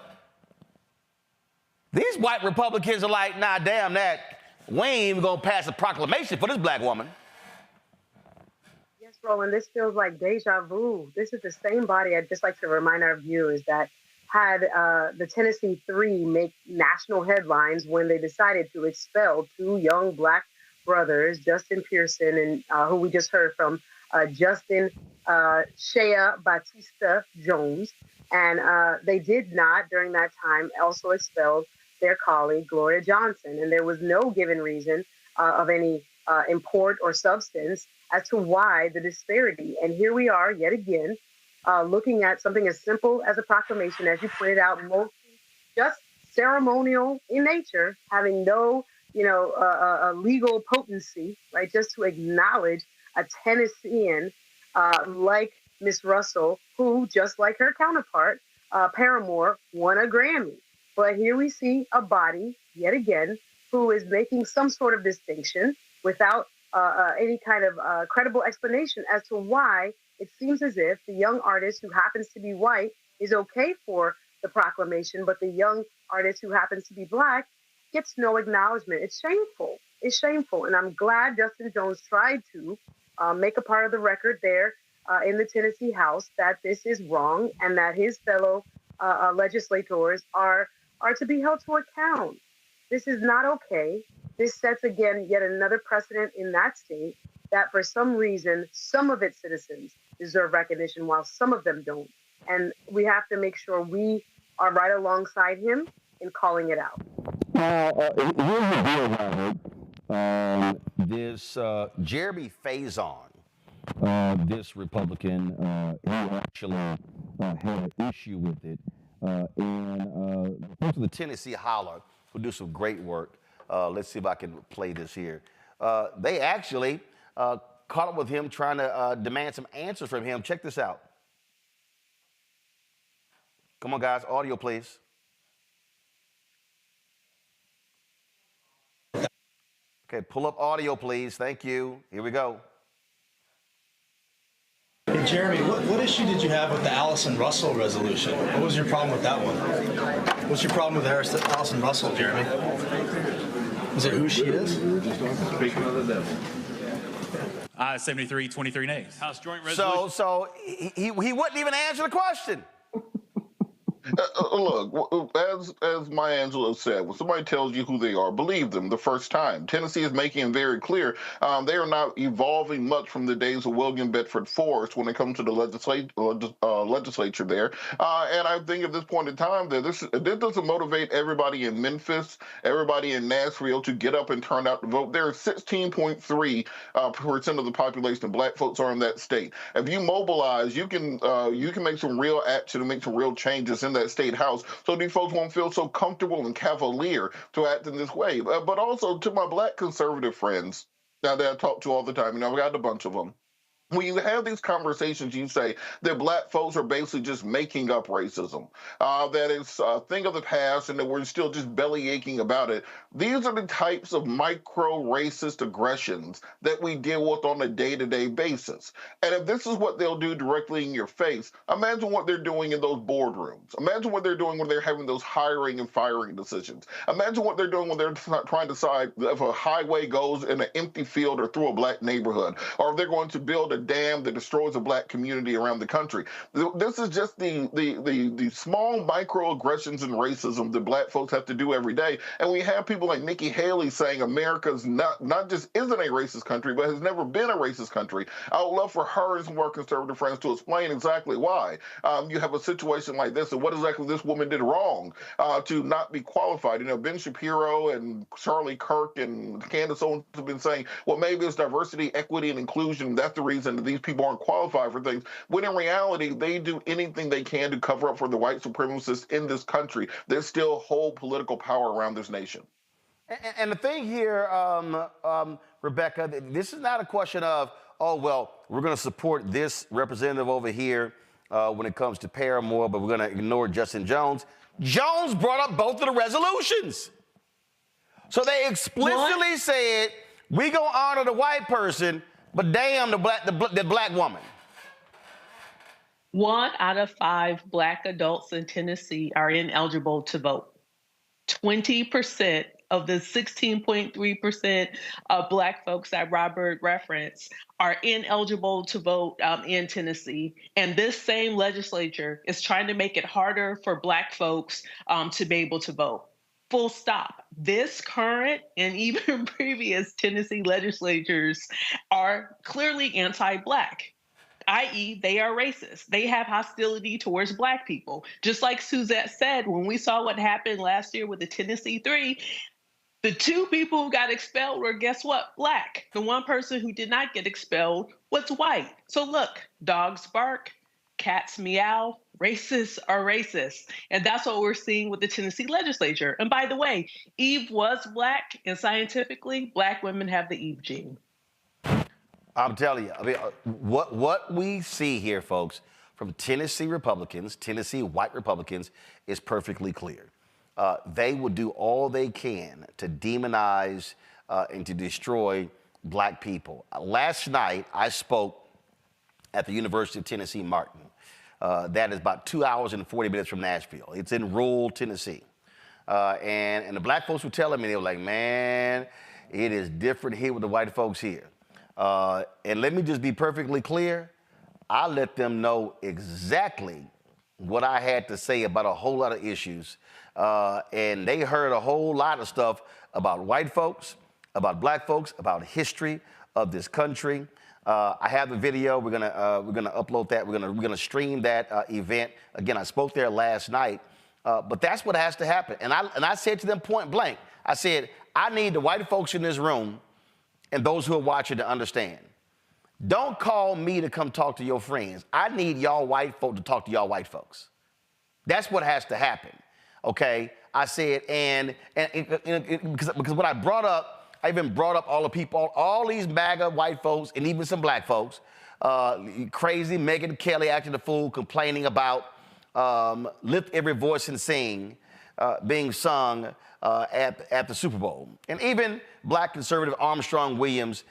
These white Republicans are like, nah, damn that. We ain't even gonna pass a proclamation for this black woman. Yes, Roland, this feels like deja vu. This is the same body. I'd just like to remind our viewers that had the Tennessee Three make national headlines when they decided to expel two young black brothers, Justin Pearson and who we just heard from, Justin Shea Batista Jones. And they did not, during that time, also expelled their colleague, Gloria Johnson. And there was no given reason of any import or substance as to why the disparity. And here we are yet again, looking at something as simple as a proclamation, as you pointed out, mostly just ceremonial in nature, having no a legal potency, right? Just to acknowledge a Tennessean like Miss Russell, who, just like her counterpart, Paramore, won a Grammy. But here we see a body, yet again, who is making some sort of distinction without any kind of credible explanation as to why it seems as if the young artist who happens to be white is okay for the proclamation, but the young artist who happens to be black gets no acknowledgement. It's shameful. It's shameful. And I'm glad Justin Jones tried to make a part of the record there in the Tennessee House that this is wrong and that his fellow legislators are to be held to account. This is not okay. This sets, again, yet another precedent in that state that for some reason, some of its citizens deserve recognition while some of them don't. And we have to make sure we are right alongside him in calling it out. Here's the deal, Robert. This Jeremy Faison, this Republican, he actually had an issue with it. And the folks of the Tennessee Holler, who do some great work, let's see if I can play this here. They actually caught up with him trying to demand some answers from him. Check this out. Come on, guys, audio, please. Okay, pull up audio, please. Thank you. Here we go. Hey, Jeremy, what issue did you have with the Allison Russell resolution? What was your problem with that one? What's your problem with Allison Russell, Jeremy? Is it who she is? Speaking of the devil. 73, 23 nays. House Joint Resolution. So he wouldn't even answer the question. Look, as Maya Angelou said, when somebody tells you who they are, believe them the first time. Tennessee is making it very clear they are not evolving much from the days of William Bedford Forrest when it comes to the legislature there. And I think at this point in time that this doesn't motivate everybody in Memphis, everybody in Nashville to get up and turn out to vote. There are 16.3% of the population of black folks are in that state. If you mobilize, you can make some real action and make some real changes in that state house, so these folks won't feel so comfortable and cavalier to act in this way. But also to my black conservative friends now that I talk to all the time, I've got a bunch of them. When you have these conversations, you say that black folks are basically just making up racism, that it's a thing of the past and that we're still just belly aching about it. These are the types of micro-racist aggressions that we deal with on a day-to-day basis. And if this is what they'll do directly in your face, imagine what they're doing in those boardrooms. Imagine what they're doing when they're having those hiring and firing decisions. Imagine what they're doing when they're trying to decide if a highway goes in an empty field or through a black neighborhood, or if they're going to build a dam that destroys a black community around the country. This is just the small microaggressions and racism that black folks have to do every day. And we have people like Nikki Haley saying America's not just isn't a racist country, but has never been a racist country. I would love for her and some more conservative friends to explain exactly why you have a situation like this and what exactly this woman did wrong to not be qualified. Ben Shapiro and Charlie Kirk and Candace Owens have been saying, well, maybe it's diversity, equity, and inclusion. That's the reason that these people aren't qualified for things, when in reality, they do anything they can to cover up for the white supremacists in this country that still hold political power around this nation. And the thing here, Rebecca, this is not a question of, oh, well, we're going to support this representative over here when it comes to Paramore, but we're going to ignore Justin Jones. Jones brought up both of the resolutions. So they explicitly said, we going to honor the white person, but damn the black woman. 1 out of 5 black adults in Tennessee are ineligible to vote. 20% of the 16.3% of black folks that Robert referenced are ineligible to vote in Tennessee. And this same legislature is trying to make it harder for black folks to be able to vote. Full stop. This current and even previous Tennessee legislatures are clearly anti-black, i.e. they are racist. They have hostility towards black people. Just like Suzette said, when we saw what happened last year with the Tennessee 3, the 2 people who got expelled were, guess what, black. The one person who did not get expelled was white. So look, dogs bark, cats meow, racists are racist. And that's what we're seeing with the Tennessee legislature. And by the way, Eve was Black, and scientifically, Black women have the Eve gene. I'm telling you, I mean, what we see here, folks, from Tennessee Republicans, Tennessee white Republicans, is perfectly clear. They will do all they can to demonize and to destroy Black people. Last night, I spoke at the University of Tennessee, Martin. That is about 2 hours and 40 minutes from Nashville. It's in rural Tennessee. And the Black folks were telling me, they were like, man, it is different here with the white folks here. And let me just be perfectly clear. I let them know exactly what I had to say about a whole lot of issues. And they heard a whole lot of stuff about white folks, about Black folks, about history of this country. I have the video. We're gonna upload that. We're gonna stream that event. Again, I spoke there last night. But that's what has to happen. And I said to them point blank, I said, I need the white folks in this room and those who are watching to understand. Don't call me to come talk to your friends. I need y'all white folk to talk to y'all white folks. That's what has to happen, okay? I said, because what I brought up, I even brought up all the people, all these MAGA white folks and even some Black folks, crazy Megyn Kelly acting a fool, complaining about Lift Every Voice and Sing being sung at the Super Bowl. And even Black conservative Armstrong Williams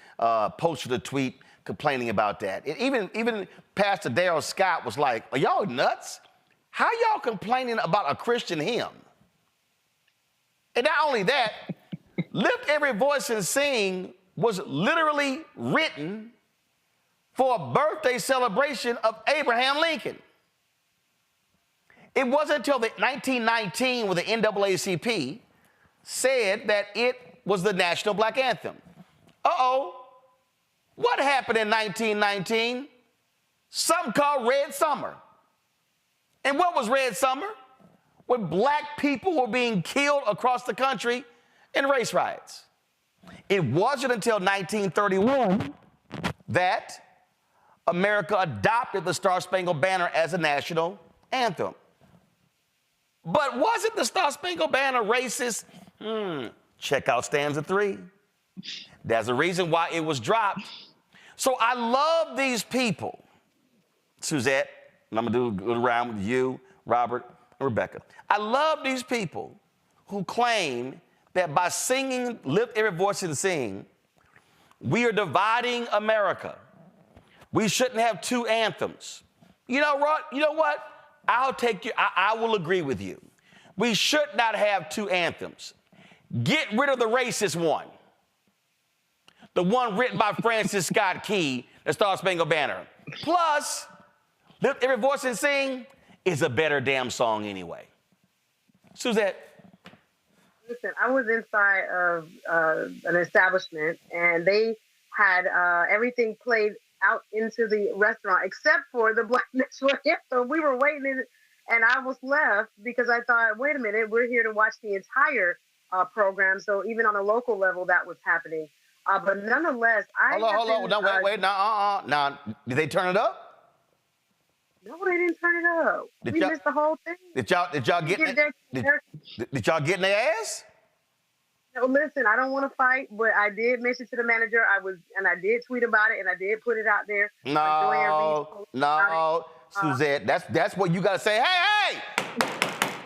posted a tweet complaining about that. And even Pastor Darrell Scott was like, are y'all nuts? How y'all complaining about a Christian hymn? And not only that, Lift Every Voice and Sing was literally written for a birthday celebration of Abraham Lincoln. It wasn't until 1919 when the NAACP said that it was the national Black anthem. Uh-oh. What happened in 1919? Something called Red Summer. And what was Red Summer? When Black people were being killed across the country in race riots. It wasn't until 1931 that America adopted the Star-Spangled Banner as a national anthem. But wasn't the Star-Spangled Banner racist? Check out stanza 3. There's a reason why it was dropped. So I love these people, Suzette, and I'm going to do it around with you, Robert, and Rebecca. I love these people who claim that by singing Lift Every Voice and Sing, we are dividing America. We shouldn't have two anthems. You know what? I'll take you. I will agree with you. We should not have two anthems. Get rid of the racist one. The one written by Francis Scott Key, the Star-Spangled Banner. Plus, Lift Every Voice and Sing is a better damn song anyway. Suzette. Listen, I was inside of an establishment, and they had everything played out into the restaurant except for the Black National Anthem. We were waiting, and I was left because I thought, wait a minute, we're here to watch the entire program. So even on a local level, that was happening. But nonetheless, Hold on. No, wait. Now, did they turn it up? No, they didn't turn it up. We missed the whole thing. Did y'all get in their ass? No, listen, I don't want to fight, but I did mention to the manager. I did tweet about it, and I did put it out there. No, Suzette, that's what you gotta say. Hey,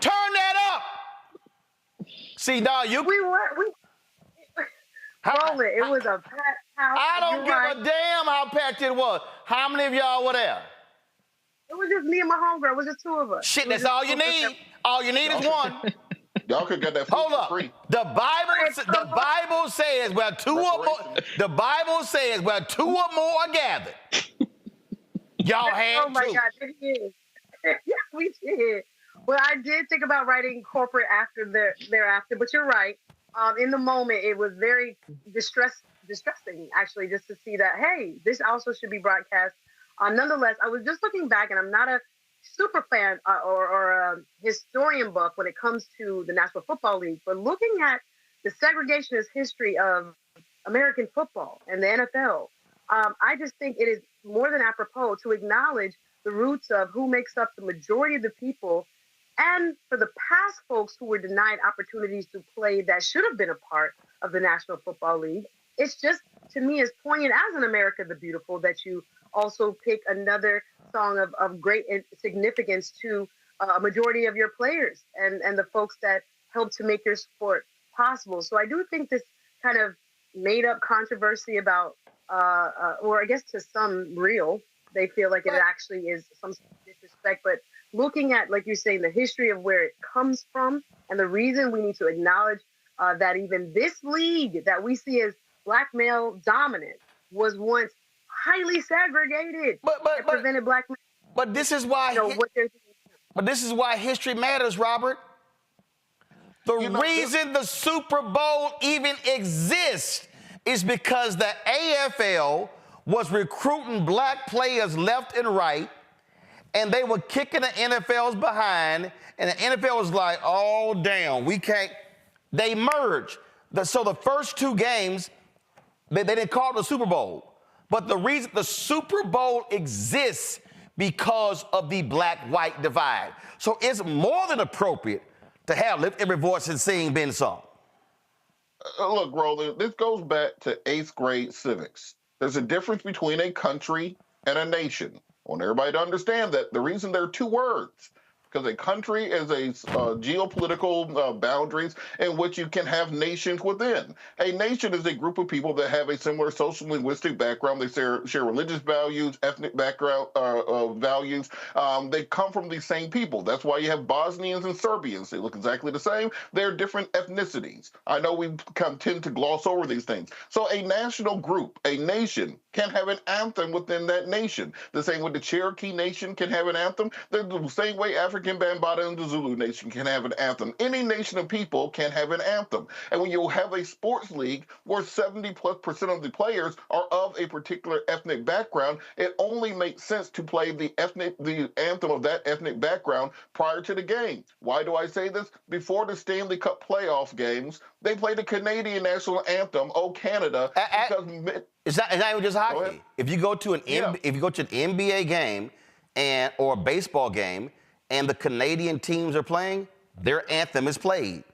turn that up. See, dog, Roland, it was a packed house. I don't give a damn how packed it was. How many of y'all were there? It was just me and my homegirl. It was just two of us. Shit, that's all you need. All you need is one. Y'all could get that food for free. The Bible says where two or more. The Bible says where two or more are gathered. Y'all had Oh my God, it is. Yes, we did. Well, I did think about writing corporate thereafter, but you're right. In the moment, it was very distressing, actually, just to see that, hey, this also should be broadcast. Nonetheless, I was just looking back, and I'm not a super fan or a historian buff when it comes to the National Football League, but looking at the segregationist history of American football and the NFL, I just think it is more than apropos to acknowledge the roots of who makes up the majority of the people, and for the past folks who were denied opportunities to play that should have been a part of the National Football League. It's just, to me, as poignant as in America the Beautiful that you also pick another song of great significance to a majority of your players and the folks that help to make your sport possible. So I do think this kind of made up controversy about, or I guess to some real, they feel like it actually is some disrespect, but looking at, like you're saying, the history of where it comes from and the reason we need to acknowledge that even this league that we see as black male dominant was once highly segregated and prevented black men. But this is why. But this is why history matters, Robert. The reason the Super Bowl even exists is because the AFL was recruiting black players left and right, and they were kicking the NFL's behind, and the NFL was like, oh, damn, we can't. They merged. So the first two games, they didn't call it the Super Bowl. But the reason the Super Bowl exists because of the black-white divide. So it's more than appropriate to have Lift Every Voice and Sing Ben Song. Look, Roland, this goes back to 8th grade civics. There's a difference between a country and a nation. I want everybody to understand that. The reason there are two words, because a country is a geopolitical boundaries in which you can have nations within. A nation is a group of people that have a similar social linguistic background. They share religious values, ethnic background values. They come from the same people. That's why you have Bosnians and Serbians. They look exactly the same. They're different ethnicities. I know we tend to gloss over these things. So a national group, a nation, can have an anthem within that nation. The same way the Cherokee Nation can have an anthem. The same way African Bambaataa and the Zulu Nation can have an anthem. Any nation of people can have an anthem. And when you have a sports league where 70+% of the players are of a particular ethnic background, it only makes sense to play the anthem of that ethnic background prior to the game. Why do I say this? Before the Stanley Cup playoff games, they played the Canadian national anthem, "Oh Canada," because it's not even just hockey. If you go to an NBA game or a baseball game, and the Canadian teams are playing, their anthem is played.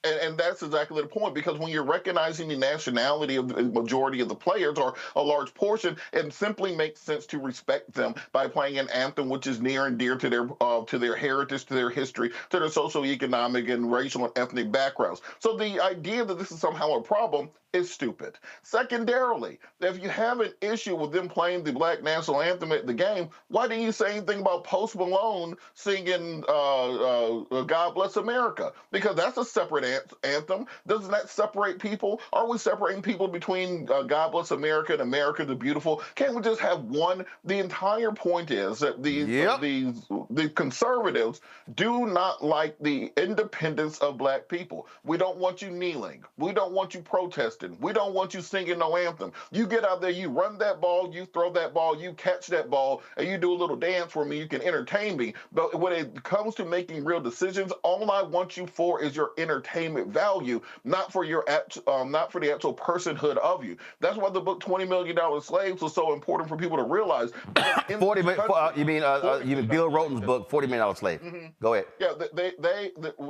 And that's exactly the point, because when you're recognizing the nationality of the majority of the players or a large portion, it simply makes sense to respect them by playing an anthem which is near and dear to their heritage, to their history, to their socioeconomic and racial and ethnic backgrounds. So the idea that this is somehow a problem is stupid. Secondarily, if you have an issue with them playing the black national anthem at the game, why didn't you say anything about Post Malone singing God Bless America? Because that's a separate anthem. Doesn't that separate people? Are we separating people between God Bless America and America the Beautiful? Can't we just have one? The entire point is that the conservatives do not like the independence of black people. We don't want you kneeling. We don't want you protesting. We don't want you singing no anthem. You get out there, you run that ball, you throw that ball, you catch that ball, and you do a little dance for me. You can entertain me. But when it comes to making real decisions, all I want you for is your entertainment value, not for the actual personhood of you. That's why the book $20 Million Slaves was so important for people to realize. You mean Bill Rhoton's book, $40 Million Slave? Mm-hmm. Go ahead. Yeah,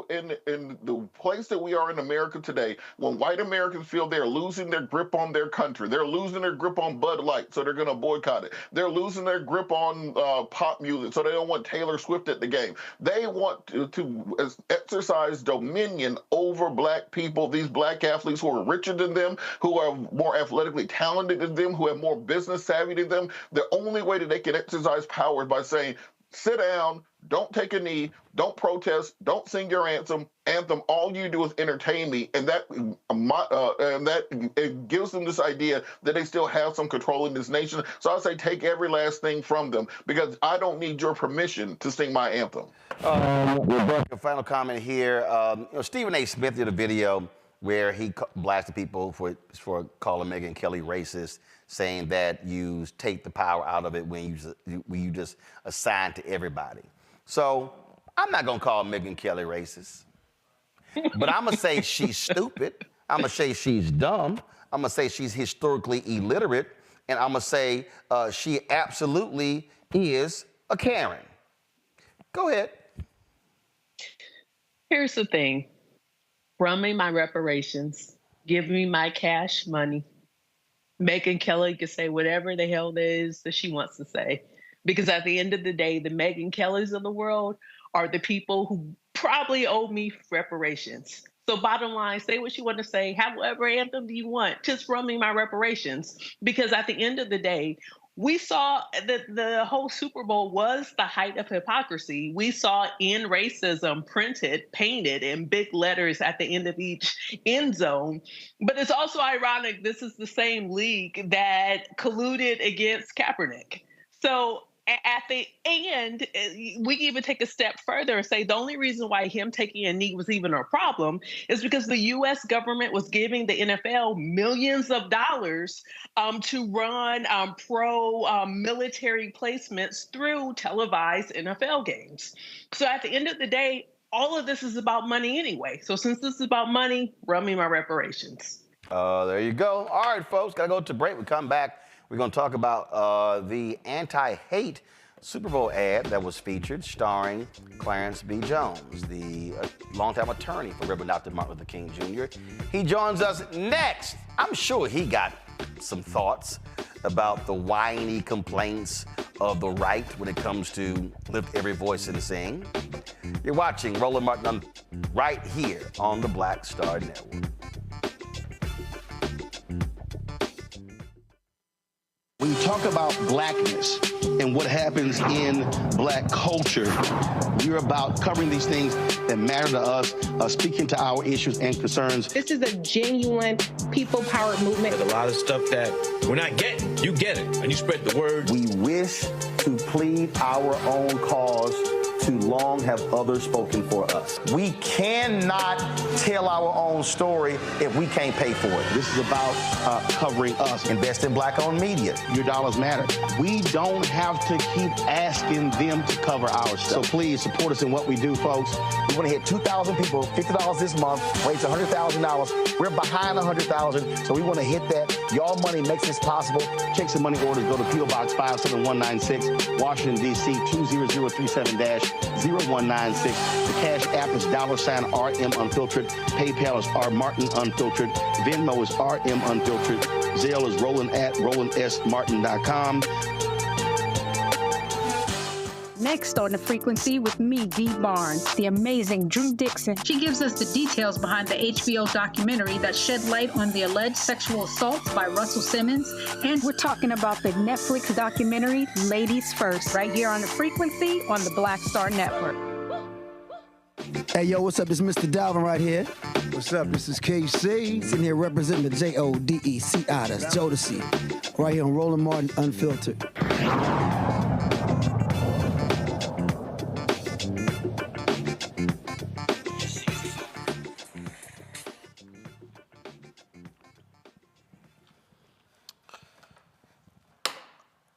in the place that we are in America today, when white Americans feel they're losing their grip on their country, they're losing their grip on Bud Light, so they're going to boycott it. They're losing their grip on pop music, so they don't want Taylor Swift at the game. They want to exercise dominion over black people, these black athletes who are richer than them, who are more athletically talented than them, who have more business savvy than them. The only way that they can exercise power is by saying, sit down, don't take a knee, don't protest, don't sing your anthem. All you do is entertain me, and that it gives them this idea that they still have some control in this nation. So I say take every last thing from them, because I don't need your permission to sing my anthem. Rebecca, final comment here. Stephen A. Smith did a video where he blasted people for calling Megyn Kelly racist, saying that you take the power out of it when you just assign to everybody. So I'm not going to call Megyn Kelly racist, but I'm going to say she's stupid. I'm going to say she's dumb. I'm going to say she's historically illiterate. And I'm going to say she absolutely is a Karen. Go ahead. Here's the thing. Run me my reparations. Give me my cash money. Megyn Kelly can say whatever the hell it is that she wants to say. Because at the end of the day, the Megyn Kellys of the world are the people who probably owe me reparations. So bottom line, say what you want to say. Have whatever anthem do you want. Just run me my reparations. Because at the end of the day, we saw that the whole Super Bowl was the height of hypocrisy. We saw "End Racism" printed, painted in big letters at the end of each end zone. But it's also ironic, this is the same league that colluded against Kaepernick. So at the end, we even take a step further and say the only reason why him taking a knee was even a problem is because the U.S. government was giving the NFL millions of dollars to run pro-military placements through televised NFL games. So at the end of the day, all of this is about money anyway. So since this is about money, run me my reparations. There you go. All right, folks, got to go to break. We come back. We're going to talk about the anti-hate Super Bowl ad that was featured starring Clarence B. Jones, the longtime attorney for Reverend Dr. Martin Luther King Jr. He joins us next. I'm sure he got some thoughts about the whiny complaints of the right when it comes to lift every voice and sing. You're watching Roland Martin right here on the Black Star Network. When you talk about blackness and what happens in black culture, we're about covering these things that matter to us, speaking to our issues and concerns. This is a genuine people-powered movement. There's a lot of stuff that we're not getting. You get it, and you spread the word. We wish to plead our own cause. Too long have others spoken for us. We cannot tell our own story if we can't pay for it. This is about covering us. Invest in black-owned media. Your dollars matter. We don't have to keep asking them to cover our stuff. So please support us in what we do, folks. We want to hit 2,000 people, $50 this month, raise $100,000. We're behind 100,000, so we want to hit that. Y'all money makes this possible. Checks and money orders go to P.O. Box 57196, Washington, D.C. 20037-0196. The Cash App is $RM Unfiltered. PayPal is R Martin Unfiltered. Venmo is RM Unfiltered. Zelle is Roland at RolandSMartin.com. Next on The Frequency with me, Dee Barnes, the amazing Drew Dixon. She gives us the details behind the HBO documentary that shed light on the alleged sexual assaults by Russell Simmons. And we're talking about the Netflix documentary, Ladies First, right here on The Frequency on the Black Star Network. Hey, yo, what's up? This is Mr. Dalvin right here. What's up? This is KC. Sitting here representing the JODECI. That's Jodeci. Right here on Roland Martin Unfiltered.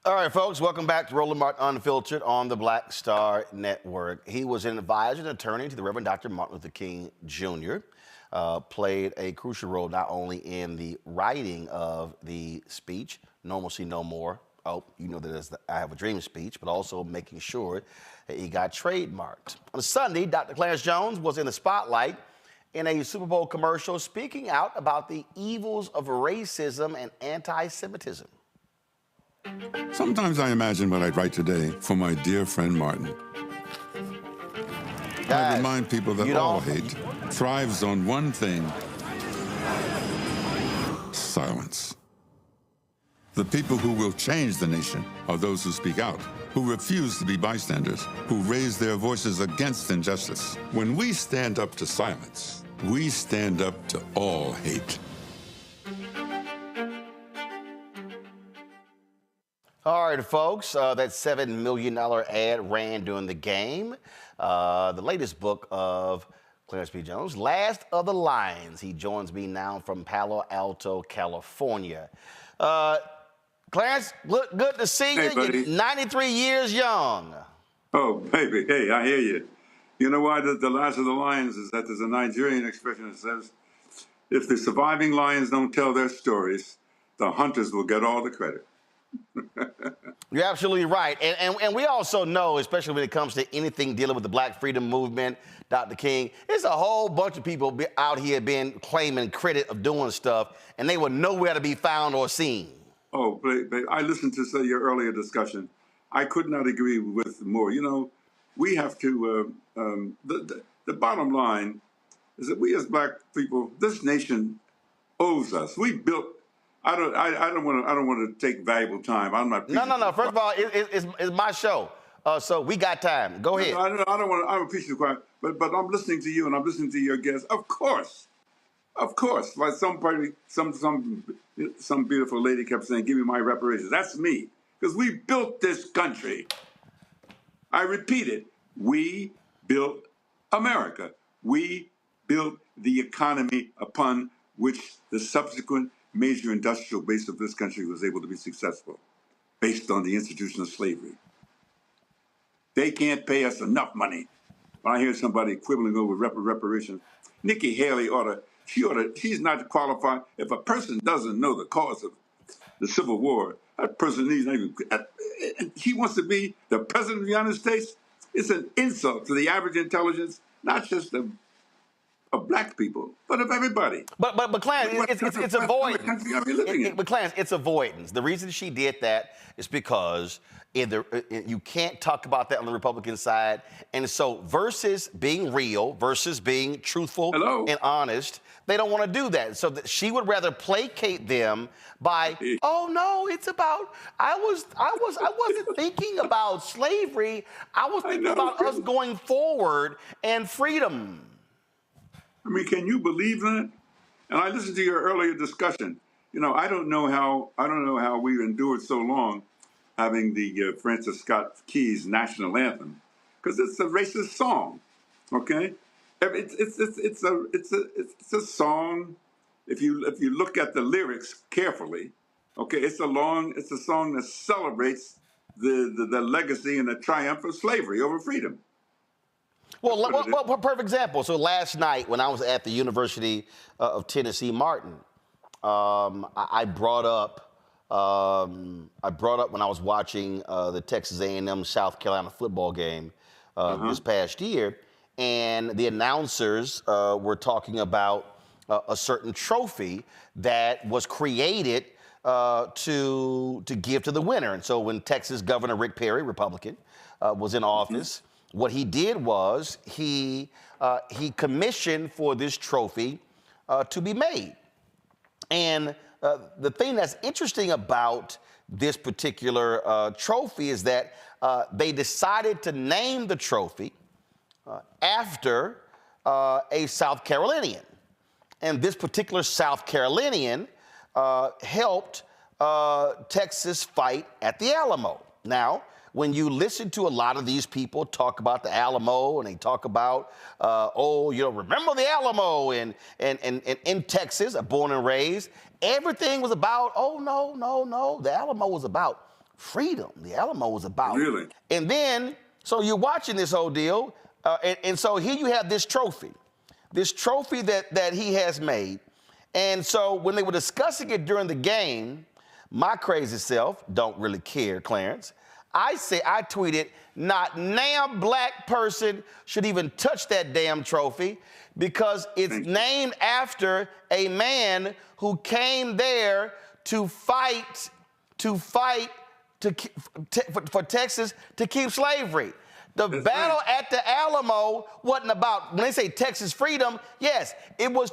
All right, folks, welcome back to Roland Martin Unfiltered on the Black Star Network. He was an advisor and attorney to the Reverend Dr. Martin Luther King Jr., played a crucial role not only in the writing of the speech, Normalcy No More, oh, you know that as the I Have a Dream speech, but also making sure that he got trademarked. On Sunday, Dr. Clarence Jones was in the spotlight in a Super Bowl commercial speaking out about the evils of racism and anti-Semitism. Sometimes I imagine what I'd write today for my dear friend Martin. I remind people that all hate thrives on one thing: silence. The people who will change the nation are those who speak out, who refuse to be bystanders, who raise their voices against injustice. When we stand up to silence, we stand up to all hate. All right, folks, that $7 million ad ran during the game. The latest book of Clarence B. Jones, Last of the Lions. He joins me now from Palo Alto, California. Clarence, good to see you. Hey, buddy. You're 93 years young. Oh, baby, hey, I hear you. You know why the last of the lions is that there's a Nigerian expression that says, if the surviving lions don't tell their stories, the hunters will get all the credit. You're absolutely right. And we also know, especially when it comes to anything dealing with the Black Freedom Movement, Dr. King, there's a whole bunch of people out here been claiming credit of doing stuff, and they were nowhere to be found or seen. Oh, but I listened to your earlier discussion. I could not agree with more. You know, we have to, the bottom line is that we as Black people, this nation owes us. We built, I don't want to take valuable time. I'm not. No. First of all, it's my show, so we got time. Go ahead. I don't want to. I'm appreciative, but I'm listening to you and I'm listening to your guests. Of course. Like some beautiful lady kept saying, "Give me my reparations." That's me, because we built this country. I repeat it. We built America. We built the economy upon which the subsequent major industrial base of this country was able to be successful, based on the institution of slavery. They can't pay us enough money. When I hear somebody quibbling over reparations, Nikki Haley she's not qualified. If a person doesn't know the cause of the Civil War, that person needs not even, he wants to be the president of the United States. It's an insult to the average intelligence, not just of Black people, but of everybody. But Clarence, it's avoidance. But Clarence, it's avoidance. The reason she did that is because you can't talk about that on the Republican side. And so versus being real, versus being truthful and honest, they don't want to do that. So she would rather placate them by, oh no, it's about, I wasn't thinking about slavery. I was thinking about us going forward and freedom. I mean, can you believe that? And I listened to your earlier discussion. You know, I don't know how we endured so long having the Francis Scott Key's national anthem, because it's a racist song. Okay, it's a song. If you look at the lyrics carefully, okay, it's a song that celebrates the legacy and the triumph of slavery over freedom. Well, perfect example. So last night when I was at the University of Tennessee, Martin, I brought up when I was watching the Texas A&M South Carolina football game this past year, and the announcers were talking about a certain trophy that was created to give to the winner. And so when Texas Governor Rick Perry, Republican, was in office, what he did was he commissioned for this trophy to be made. And the thing that's interesting about this particular trophy is that they decided to name the trophy after a South Carolinian. And this particular South Carolinian helped Texas fight at the Alamo. Now, when you listen to a lot of these people talk about the Alamo, and they talk about, remember the Alamo, and in Texas, born and raised, everything was about, no, the Alamo was about freedom. The Alamo was about. Really? And then, so you're watching this whole deal, and so here you have this trophy that he has made. And so when they were discussing it during the game, my crazy self don't really care, Clarence. I tweeted, not now Black person should even touch that damn trophy, because it's named after a man who came there to fight for Texas to keep slavery. The battle at the Alamo wasn't about, when they say Texas freedom, yes, it was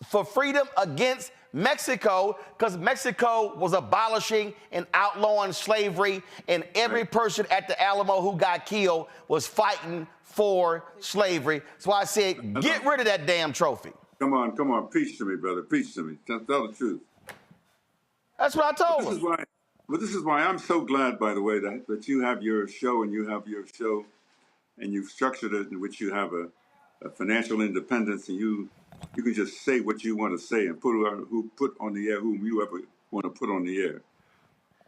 for freedom against Mexico, because Mexico was abolishing and outlawing slavery, and every person at the Alamo who got killed was fighting for slavery. That's why I said, get rid of that damn trophy. Come on, preach to me, brother, preach to me. Tell the truth. That's what I told him. This is why I'm so glad, by the way, that you have your show, and you've structured it in which you have a financial independence, and you can just say what you want to say and put on the air whom you ever want to put on the air.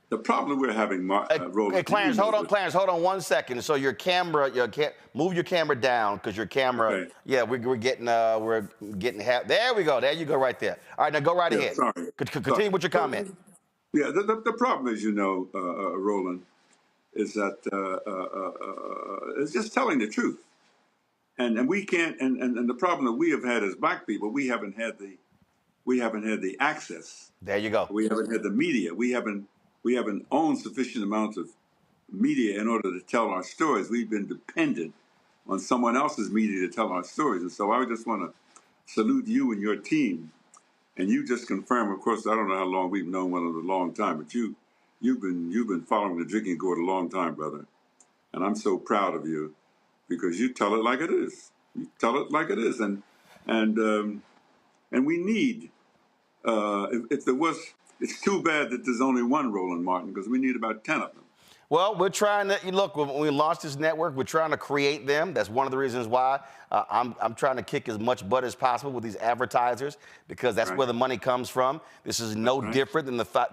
The problem we're having, Roland. Hey, Clarence, hold on 1 second. So your camera, move your camera down, because your camera, okay. Yeah, we're getting half. There we go. There you go, right there. All right, now go right ahead. Sorry. Continue with your comment. Yeah, the problem is, Roland, is that it's just telling the truth. And we can't, and the problem that we have had as black people, we haven't had the access. There you go. We haven't had the media. We haven't owned sufficient amounts of media in order to tell our stories. We've been dependent on someone else's media to tell our stories. And so I just want to salute you and your team. And you just confirm, of course, I don't know how long we've known one another a long time, but you've been following the drinking gourd a long time, brother. And I'm so proud of you because you tell it like it is. You tell it like it is. And we need, if there was, it's too bad that there's only one Roland Martin because we need about 10 of them. Well, we're trying to, look, when we launched this network, we're trying to create them. That's one of the reasons why I'm trying to kick as much butt as possible with these advertisers because that's where the money comes from. This is no different than the fight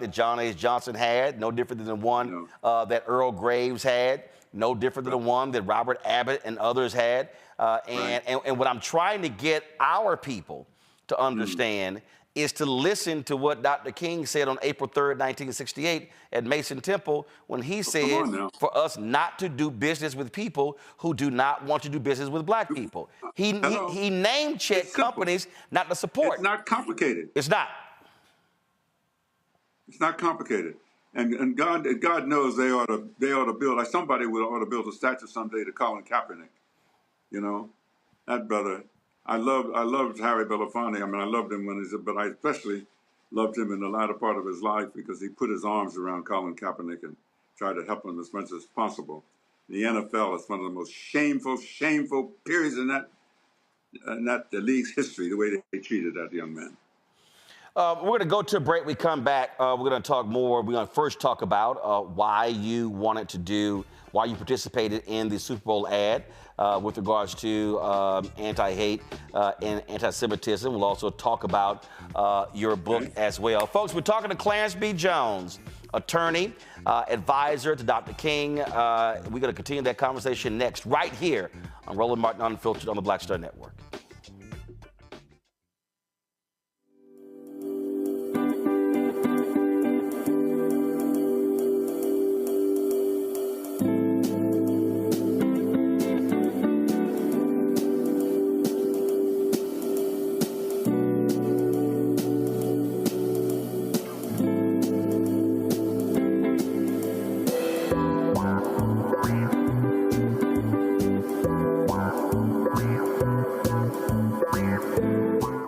that John H. Johnson had, no different than the one that Earl Graves had, no different than the one that Robert Abbott and others had. And what I'm trying to get our people to understand is to listen to what Dr. King said on April 3rd, 1968 at Mason Temple when he said for us not to do business with people who do not want to do business with black people. He name-checked companies not to support. It's not complicated. It's not. It's not complicated. And God knows they ought to build, like somebody ought to build a statue someday to Colin Kaepernick. You know, that brother. I loved Harry Belafonte. I mean, I loved him but I especially loved him in the latter part of his life because he put his arms around Colin Kaepernick and tried to help him as much as possible. The NFL is one of the most shameful periods in the league's history, the way they treated that young man. We're going to go to a break. We come back. We're going to talk more. We're going to first talk about why you participated in the Super Bowl ad with regards to anti-hate and anti-Semitism. We'll also talk about your book as well. Folks, we're talking to Clarence B. Jones, attorney, advisor to Dr. King. We're going to continue that conversation next, right here on Roland Martin Unfiltered on the Black Star Network.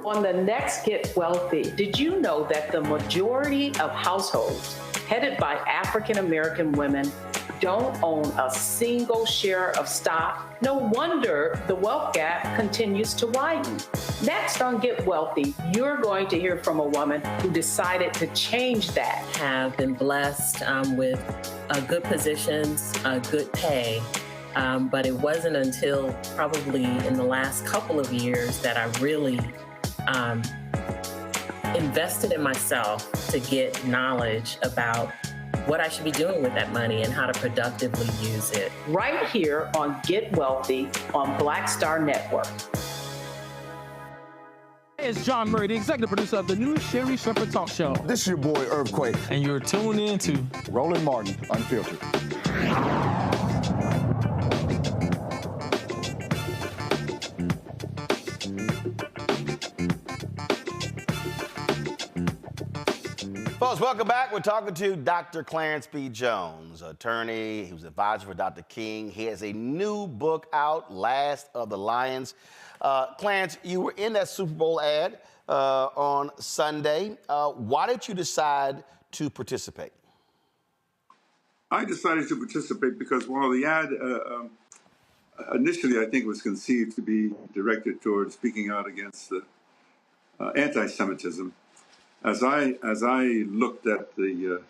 On the next Get Wealthy, did you know that the majority of households headed by African American women don't own a single share of stock? No wonder the wealth gap continues to widen. Next on Get Wealthy, you're going to hear from a woman who decided to change that. Have been blessed with good positions, good pay. But it wasn't until probably in the last couple of years that I really invested in myself to get knowledge about what I should be doing with that money and how to productively use it. Right here on Get Wealthy on Black Star Network. Hey, it's John Murray, the executive producer of the new Sherry Shepherd Talk Show. This is your boy, Earthquake. And you're tuned in to Roland Martin Unfiltered. Folks, welcome back. We're talking to Dr. Clarence B. Jones, attorney. He was advisor for Dr. King. He has a new book out, Last of the Lions. Clarence, you were in that Super Bowl ad on Sunday. Why did you decide to participate? I decided to participate because while the ad initially I think was conceived to be directed towards speaking out against anti-Semitism, as I looked at the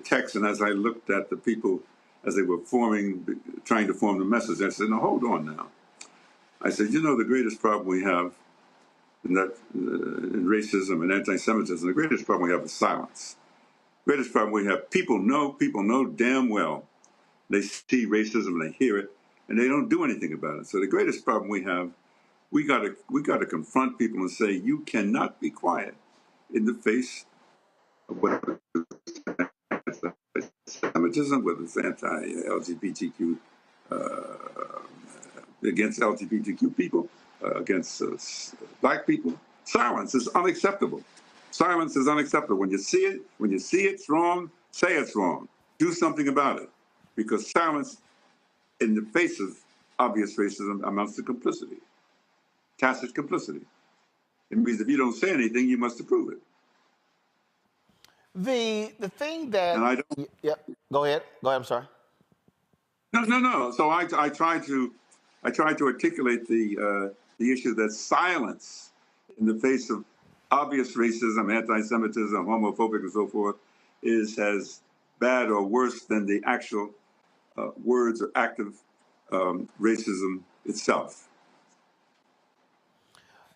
text and as I looked at the people as they were trying to form the message, I said, "No, hold on now." I said, "The greatest problem we have in racism and anti-Semitism, the greatest problem we have is silence. The greatest problem we have, people know damn well they see racism, they hear it, and they don't do anything about it. So the greatest problem we have, we got to confront people and say, you cannot be quiet in the face whether it's anti-Semitism, whether it's anti-LGBTQ, against LGBTQ people, against black people. Silence is unacceptable. Silence is unacceptable. When you see it's wrong, say it's wrong. Do something about it. Because silence in the face of obvious racism amounts to complicity, tacit complicity. It means if you don't say anything, you must approve it. The thing that... And I don't... Yep, go ahead, I'm sorry. No. So I try to articulate the issue that silence in the face of obvious racism, anti-Semitism, homophobic, and so forth is as bad or worse than the actual words or active racism itself.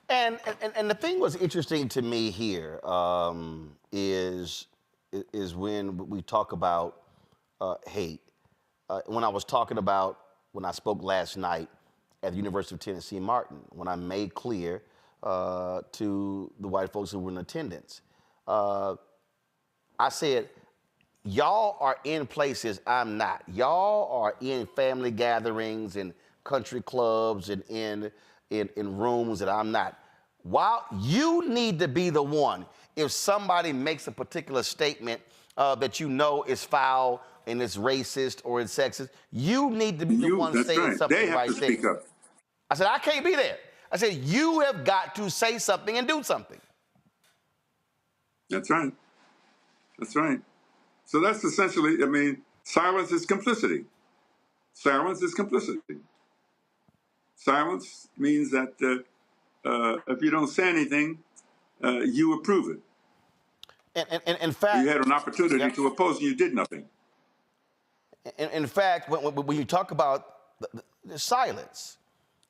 And the thing was interesting to me here is when we talk about hate. When I spoke last night at the University of Tennessee Martin, when I made clear to the white folks who were in attendance, I said, y'all are in places I'm not. Y'all are in family gatherings and country clubs and in rooms that I'm not. While you need to be the one, if somebody makes a particular statement that you know is foul and it's racist or it's sexist, you need to be the one saying something they have right to speak there. up. I said, I can't be there. I said, you have got to say something and do something. That's right. That's right. So that's essentially, I mean, silence is complicity. Silence is complicity. Silence means that if you don't say anything, you approve it. And in fact, you had an opportunity to oppose and you did nothing. In fact, when you talk about the silence,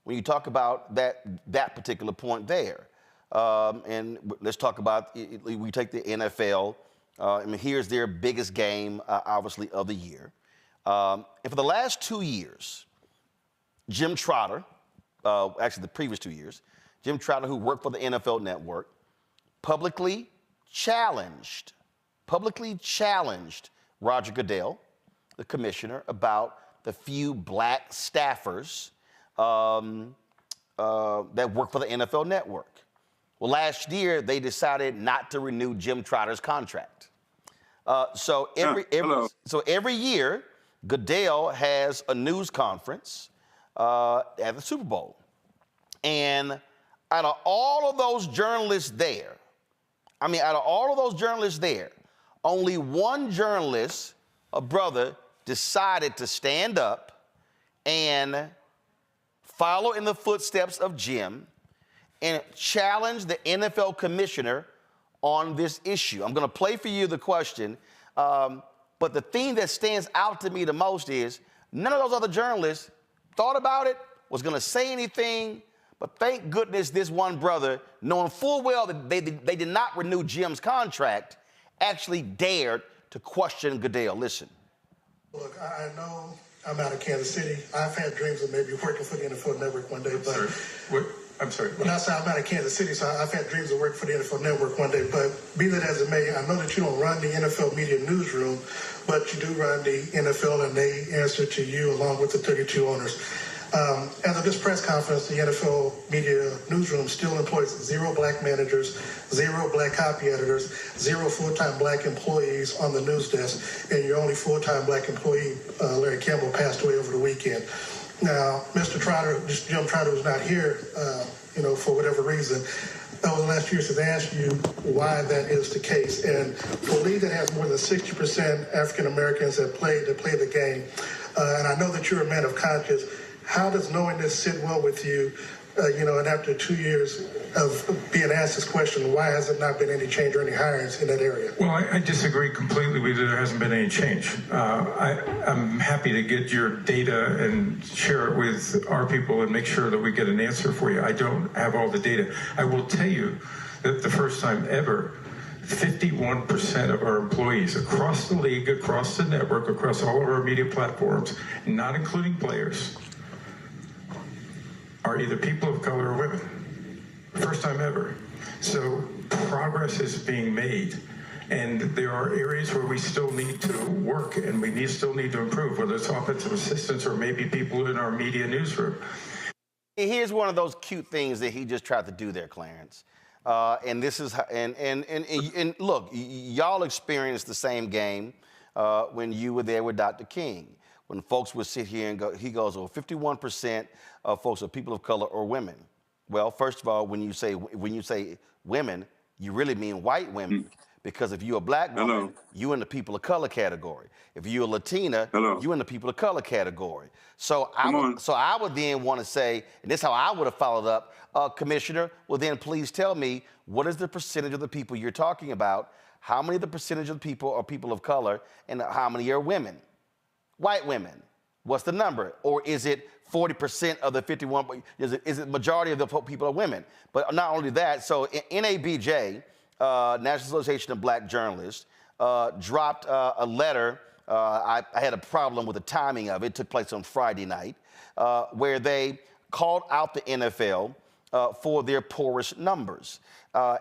when you talk about that particular point there, and let's talk about, we take the NFL. I mean, here's their biggest game, obviously, of the year. And for the last 2 years, Jim Trotter, actually the previous 2 years, Jim Trotter, who worked for the NFL Network, publicly challenged Roger Goodell, the commissioner, about the few black staffers that work for the NFL Network. Well, last year, they decided not to renew Jim Trotter's contract. So every year, Goodell has a news conference at the Super Bowl. And out of all of those journalists there, only one journalist, a brother, decided to stand up and follow in the footsteps of Jim and challenge the NFL commissioner on this issue. I'm going to play for you the question, but the thing that stands out to me the most is none of those other journalists thought about it, was going to say anything, but thank goodness this one brother, knowing full well that they did not renew Jim's contract, actually dared to question Goodell. Listen. Look, I know I'm out of Kansas City. I've had dreams of maybe working for the NFL Network one day, but... I'm sorry. When I say I'm out of Kansas City, so I've had dreams of working for the NFL Network one day, but be that as it may, I know that you don't run the NFL media newsroom, but you do run the NFL, and they answer to you along with the 32 owners. As of this press conference, the NFL media newsroom still employs 0 black managers, 0 black copy editors, 0 full-time black employees on the news desk, and your only full-time black employee, Larry Campbell, passed away over the weekend. Now, Mr. Trotter, Jim Trotter, was not here, for whatever reason. Over the last few years, has asked you why that is the case. And for a league that has more than 60% African Americans that play the game, and I know that you're a man of conscience, how does knowing this sit well with you, and after 2 years of being asked this question, why has it not been any change or any hirings in that area? Well, I disagree completely with you. There hasn't been any change. I'm happy to get your data and share it with our people and make sure that we get an answer for you. I don't have all the data. I will tell you that the first time ever, 51% of our employees across the league, across the network, across all of our media platforms, not including players, are either people of color or women. First time ever. So progress is being made. And there are areas where we still need to work and we still need to improve, whether it's offensive assistants or maybe people in our media newsroom. Here's one of those cute things that he just tried to do there, Clarence. And this is, and look, y'all experienced the same game when you were there with Dr. King. When folks would sit here and go, he goes, well, 51% of folks are people of color or women. Well, first of all, when you say women, you really mean white women. Because if you're a black woman, you in the people of color category. If you're a Latina, you in the people of color category. So I would then want to say, and this is how I would have followed up, Commissioner, well then please tell me, what is the percentage of the people you're talking about? How many of the percentage of the people are people of color and how many are women? White women. What's the number? Or is it 40% of the 51, is it majority of the people are women? But not only that, so NABJ, National Association of Black Journalists, dropped a letter. I had a problem with the timing of it. It took place on Friday night, where they called out the NFL for their poorest numbers.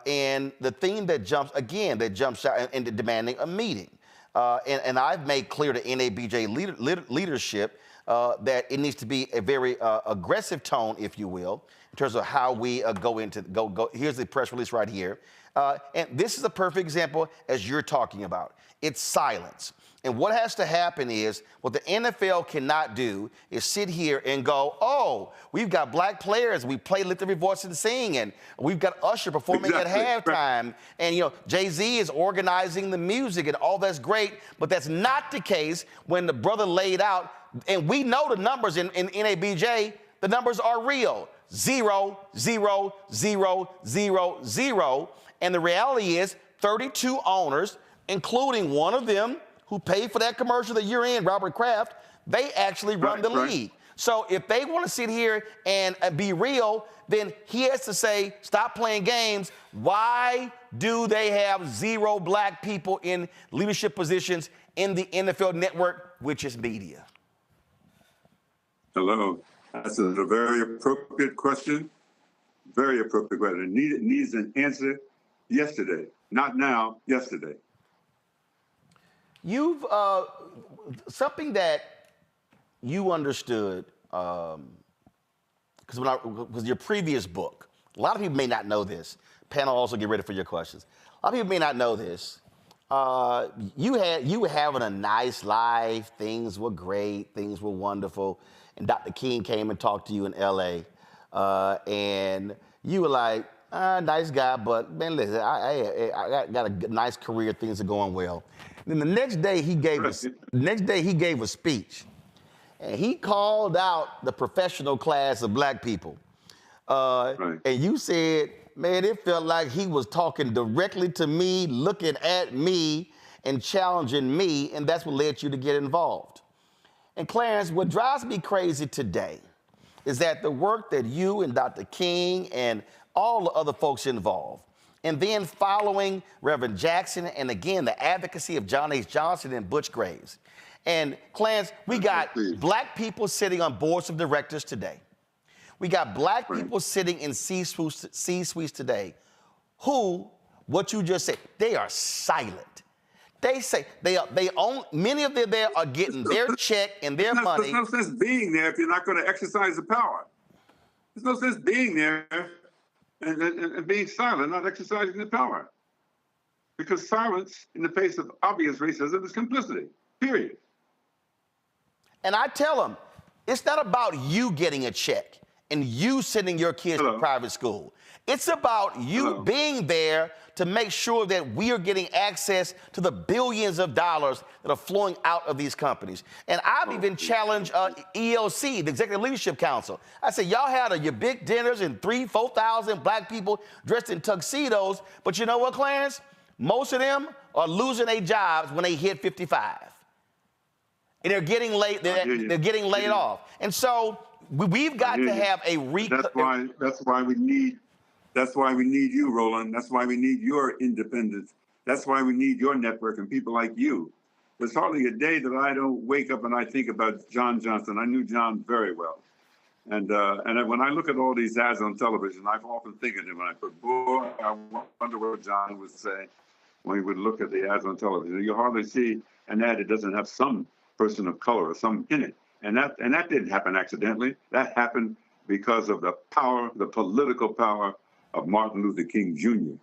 And the thing that jumps out into demanding a meeting. And I've made clear to NABJ leadership that it needs to be a very aggressive tone, if you will, in terms of how we go. Here's the press release right here. And this is a perfect example as you're talking about. It's silence. And what has to happen is, what the NFL cannot do is sit here and go, oh, we've got black players. We play Lift Every Voice and Sing, and we've got Usher performing at halftime. And, you know, Jay-Z is organizing the music, and all that's great. But that's not the case when the brother laid out, and we know the numbers in NABJ, the numbers are real. 0, 0, 0, 0, 0. And the reality is 32 owners, including one of them who paid for that commercial that you're in, Robert Kraft, they actually run the league. So if they want to sit here and be real, then he has to say, stop playing games. Why do they have 0 black people in leadership positions in the NFL network, which is media? Hello. That's a very appropriate question. Very appropriate question. It needs an answer yesterday. Not now, yesterday. You've, something that you understood, because your previous book, a lot of people may not know this. Panel, also get ready for your questions. A lot of people may not know this. You were having a nice life. Things were great. Things were wonderful. And Dr. King came and talked to you in L.A. And you were like, nice guy, but man, listen, I got a nice career. Things are going well. And then the next day he gave a speech, and he called out the professional class of black people. And you said, man, it felt like he was talking directly to me, looking at me, and challenging me, and that's what led you to get involved. And Clarence, what drives me crazy today is that the work that you and Dr. King and all the other folks involved, and then following Reverend Jackson, and again, the advocacy of John H. Johnson and Butch Graves. And Clarence, we got black people sitting on boards of directors today. We got black people sitting in C-suites today who, what you just said, they are silent. They say many of them there are getting their check and their money. There's no sense being there if you're not going to exercise the power. There's no sense being there and being silent, not exercising the power. Because silence in the face of obvious racism is complicity, period. And I tell them, it's not about you getting a check and you sending your kids to private school. It's about you being there to make sure that we are getting access to the billions of dollars that are flowing out of these companies. And I've even challenged ELC, the Executive Leadership Council. I said, y'all had your big dinners and 4,000 black people dressed in tuxedos, but you know what, Clarence? Most of them are losing their jobs when they hit 55. And they're getting laid off. And so we've got to have a That's why we need you, Roland. That's why we need your independence. That's why we need your network and people like you. There's hardly a day that I don't wake up and I think about John Johnson. I knew John very well. And when I look at all these ads on television, I often think of him and I put, boy, I wonder what John would say. when you would look at the ads on television. You hardly see an ad that doesn't have some person of color or some in it. And that didn't happen accidentally. That happened because of the power, the political power of Martin Luther King Jr.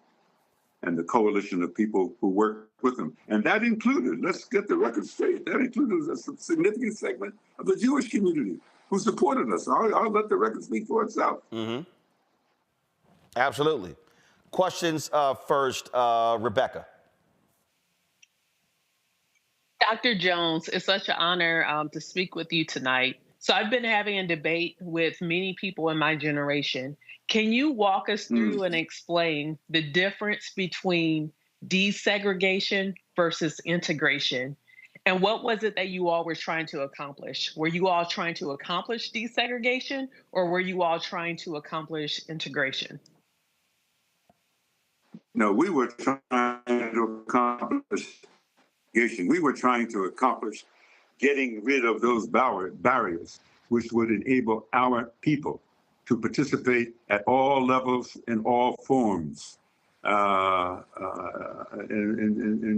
and the coalition of people who worked with him. And that included, let's get the record straight, that included a significant segment of the Jewish community who supported us. I'll let the record speak for itself. Mm-hmm. Absolutely. Questions first, Rebecca. Dr. Jones, it's such an honor to speak with you tonight. So I've been having a debate with many people in my generation. Can you walk us through and explain the difference between desegregation versus integration? And what was it that you all were trying to accomplish? Were you all trying to accomplish desegregation, or were you all trying to accomplish integration? No, we were trying to accomplish segregation. We were trying to accomplish getting rid of those barriers, which would enable our people to participate at all levels in all forms in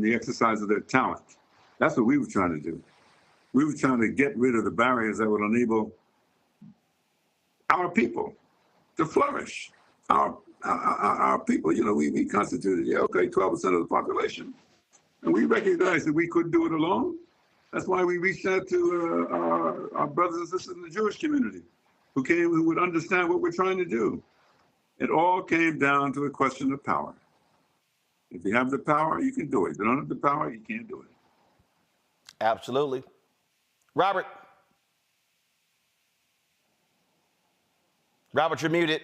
the exercise of their talent. That's what we were trying to do. We were trying to get rid of the barriers that would enable our people to flourish. Our people, you know, we constituted, 12% of the population. And we recognized that we couldn't do it alone. That's why we reached out to our brothers and sisters in the Jewish community who would understand what we're trying to do. It all came down to a question of power. If you have the power, you can do it. If you don't have the power, you can't do it. Absolutely. Robert. Robert, you're muted.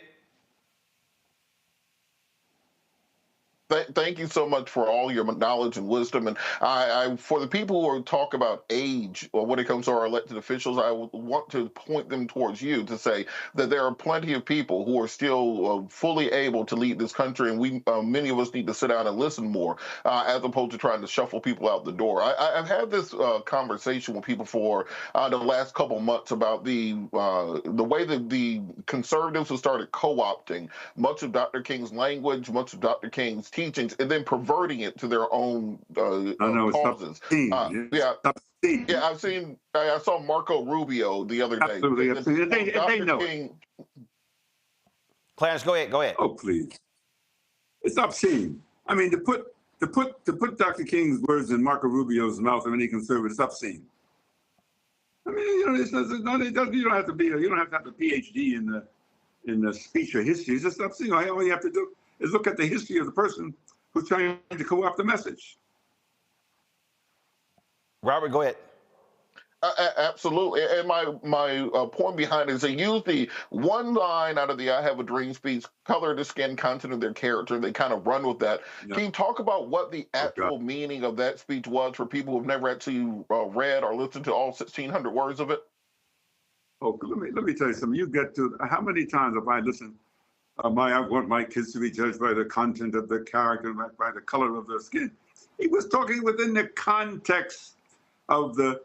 Thank you so much for all your knowledge and wisdom. And I for the people who talk about age or when it comes to our elected officials, I want to point them towards you to say that there are plenty of people who are still fully able to lead this country, and we many of us need to sit down and listen more as opposed to trying to shuffle people out the door. I've had this conversation with people for the last couple months about the way that the conservatives have started co-opting much of Dr. King's language, much of Dr. King's teachings, and then perverting it to their own causes. I saw Marco Rubio the other day. Absolutely. And they know King, Clarence, go ahead. Oh, please. It's obscene. I mean, to put Dr. King's words in Marco Rubio's mouth of any conservative, it's obscene. I mean, you know, you don't have to have a PhD in the speech or history. It's just obscene. All you have to do is look at the history of the person who's trying to co-opt the message. Robert, go ahead. Absolutely. And my point behind it is they use the one line out of the I Have a Dream speech, color the skin, content of their character. They kind of run with that. Yeah. Can you talk about what the actual meaning of that speech was for people who've never actually read or listened to all 1,600 words of it? Oh, let me tell you something. You get to, how many times have I listened? I want my kids to be judged by the content of their character, by the color of their skin. He was talking within the context of the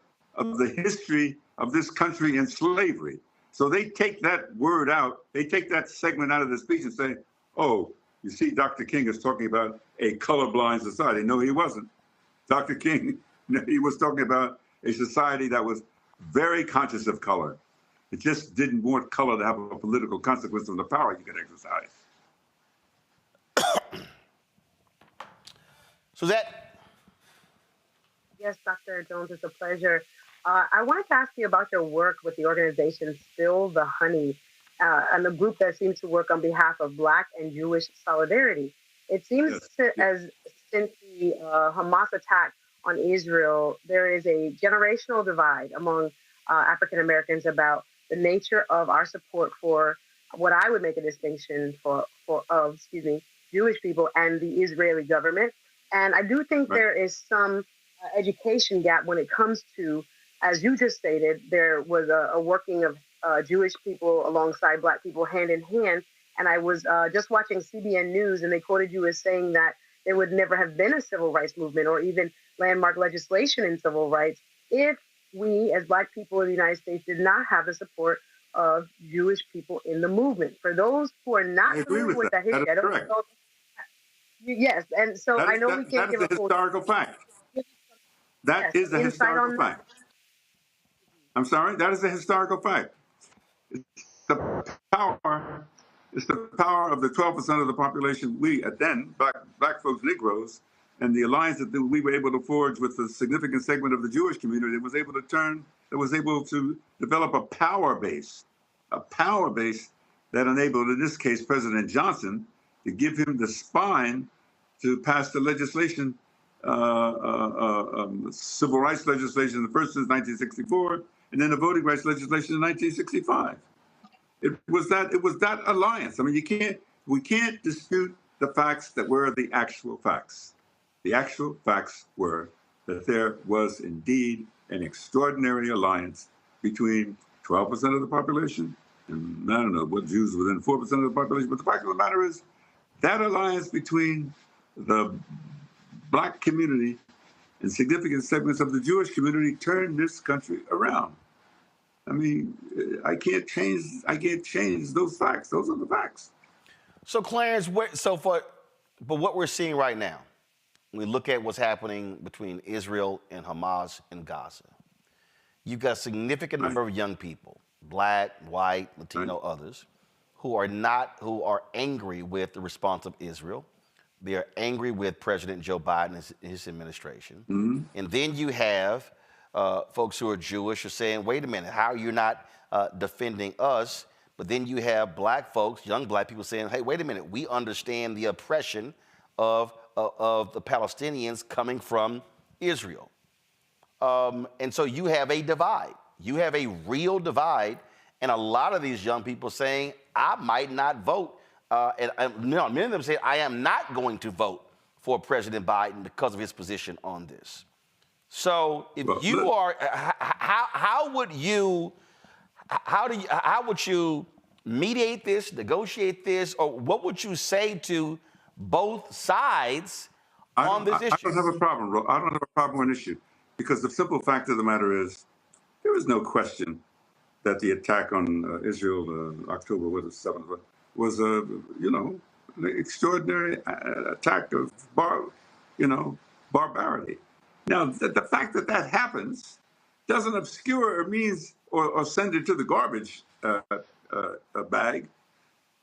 history of this country and slavery. So they take that word out, they take that segment out of the speech and say, oh, you see, Dr. King is talking about a colorblind society. No, he wasn't. Dr. King, he was talking about a society that was very conscious of color. It just didn't want color to have a political consequence on the power you could exercise. Suzette? Yes, Dr. Jones, it's a pleasure. I wanted to ask you about your work with the organization Spill the Honey, and the group that seems to work on behalf of Black and Jewish solidarity. It seems as since the Hamas attack on Israel, there is a generational divide among African Americans about the nature of our support for what I would make a distinction of Jewish people and the Israeli government. And I do think there is some education gap when it comes to, as you just stated, there was a working of Jewish people alongside Black people hand in hand. And I was just watching CBN News, and they quoted you as saying that there would never have been a civil rights movement or even landmark legislation in civil rights if we, as Black people in the United States, did not have the support of Jewish people in the movement. For those who are not familiar with that history, Yes, and so I know we can't give a historical fact. That is a historical fact. I'm sorry, that is a historical fact. The power is the power of the 12% of the population, we then black folks, Negroes, and the alliance that we were able to forge with a significant segment of the Jewish community that was able to develop a power base that enabled, in this case, President Johnson, to give him the spine to pass the legislation, civil rights legislation, the first since 1964, and then the voting rights legislation in 1965. It was that alliance. I mean, we can't dispute the facts that were the actual facts. The actual facts were that there was indeed an extraordinary alliance between 12% of the population, and I don't know what Jews within 4% of the population, but the fact of the matter is that alliance between the black community and significant segments of the Jewish community turned this country around. I mean, I can't change those facts. Those are the facts. So, Clarence, but what we're seeing right now, when we look at what's happening between Israel and Hamas in Gaza, you've got a significant number of young people, black, white, Latino, others, who are angry with the response of Israel. They are angry with President Joe Biden and his administration. Mm-hmm. And then you have folks who are Jewish are saying, wait a minute, how are you not defending us? But then you have black folks, young black people saying, hey, wait a minute, we understand the oppression of the Palestinians coming from Israel. And so you have a divide. You have a real divide. And a lot of these young people saying, I might not vote. And many of them say, I am not going to vote for President Biden because of his position on this. So if you are, how would you mediate this, negotiate this, or what would you say to both sides on this issue? I don't have a problem. I don't have a problem with an issue because the simple fact of the matter is there is no question that the attack on Israel, October 7th, was an extraordinary attack of barbarity. Now, the fact that that happens doesn't obscure or means or send it to the garbage bag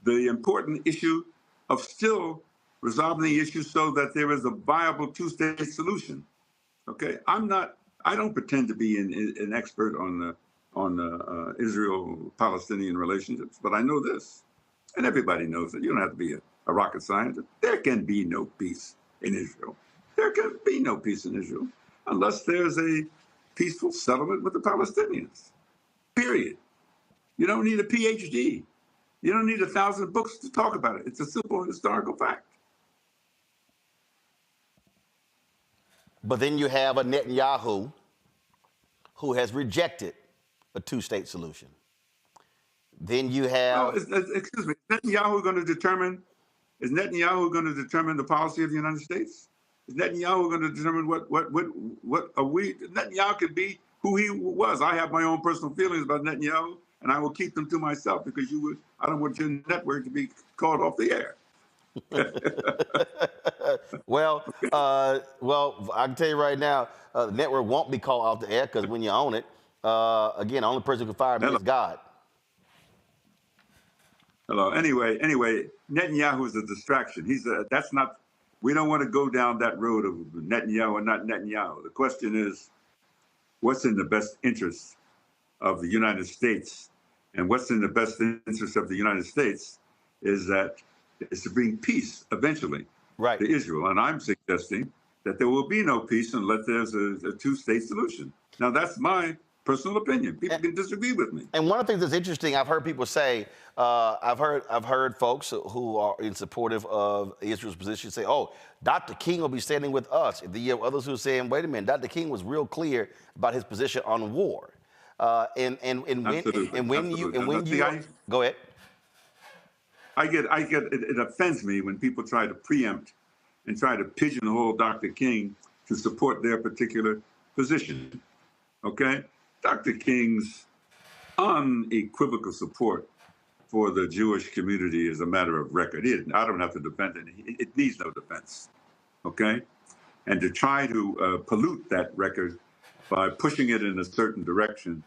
the important issue of still resolving the issue so that there is a viable two-state solution. Okay, I don't pretend to be an expert on Israel-Palestinian relationships, but I know this, and everybody knows that. You don't have to be a rocket scientist. There can be no peace in Israel. There can be no peace in Israel unless there's a peaceful settlement with the Palestinians, period. You don't need a PhD. You don't need 1,000 books to talk about it. It's a simple historical fact. But then you have a Netanyahu who has rejected a two-state solution. Then you have... excuse me, is Netanyahu going to determine the policy of the United States? Is Netanyahu going to determine what are we? Netanyahu could be who he was. I have my own personal feelings about Netanyahu, and I will keep them to myself because I don't want your network to be called off the air. Well, I can tell you right now, the network won't be called off the air because when you own it, again, the only person who can fire me is God. Hello. Anyway, Netanyahu is a distraction. We don't want to go down that road of Netanyahu or not Netanyahu. The question is, what's in the best interest of the United States? And what's in the best interest of the United States is to bring peace eventually to Israel. And I'm suggesting that there will be no peace unless there's a two-state solution. Now, that's my personal opinion. People can disagree with me. And one of the things that's interesting, I've heard people say, I've heard folks who are in supportive of Israel's position say, "Oh, Dr. King will be standing with us." And then you have others who are saying, "Wait a minute, Dr. King was real clear about his position on war." Go ahead. It offends me when people try to preempt and try to pigeonhole Dr. King to support their particular position. Okay? Dr. King's unequivocal support for the Jewish community is a matter of record. I don't have to defend it. It needs no defense, okay? And to try to pollute that record by pushing it in a certain direction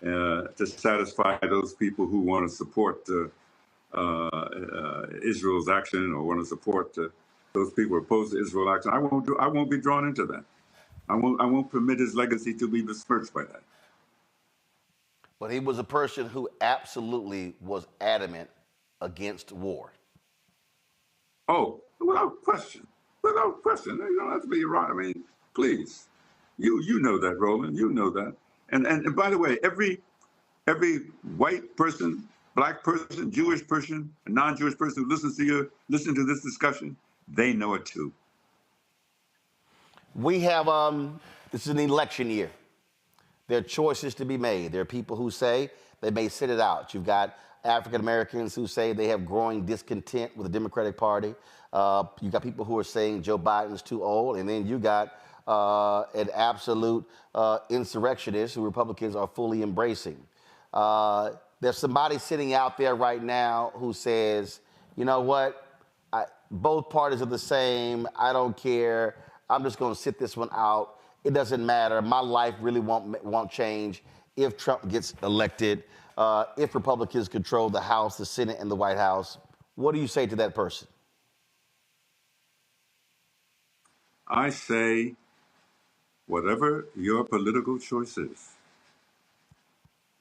to satisfy those people who want to support Israel's action or want to support those people opposed to Israel action, I won't be drawn into that. I won't permit his legacy to be besmirched by that. But he was a person who absolutely was adamant against war. Oh, without question. Without question. You don't have to be right. I mean, please. You know that, Roland. You know that. And by the way, every white person, black person, Jewish person, a non-Jewish person who listen to this discussion, they know it too. We have, this is an election year. There are choices to be made. There are people who say they may sit it out. You've got African Americans who say they have growing discontent with the Democratic Party. You got people who are saying Joe Biden's too old. And then you got an absolute insurrectionist who Republicans are fully embracing. There's somebody sitting out there right now who says, you know what? Both parties are the same. I don't care. I'm just going to sit this one out. It doesn't matter. My life really won't change if Trump gets elected, if Republicans control the House, the Senate, and the White House. What do you say to that person? I say, whatever your political choice is,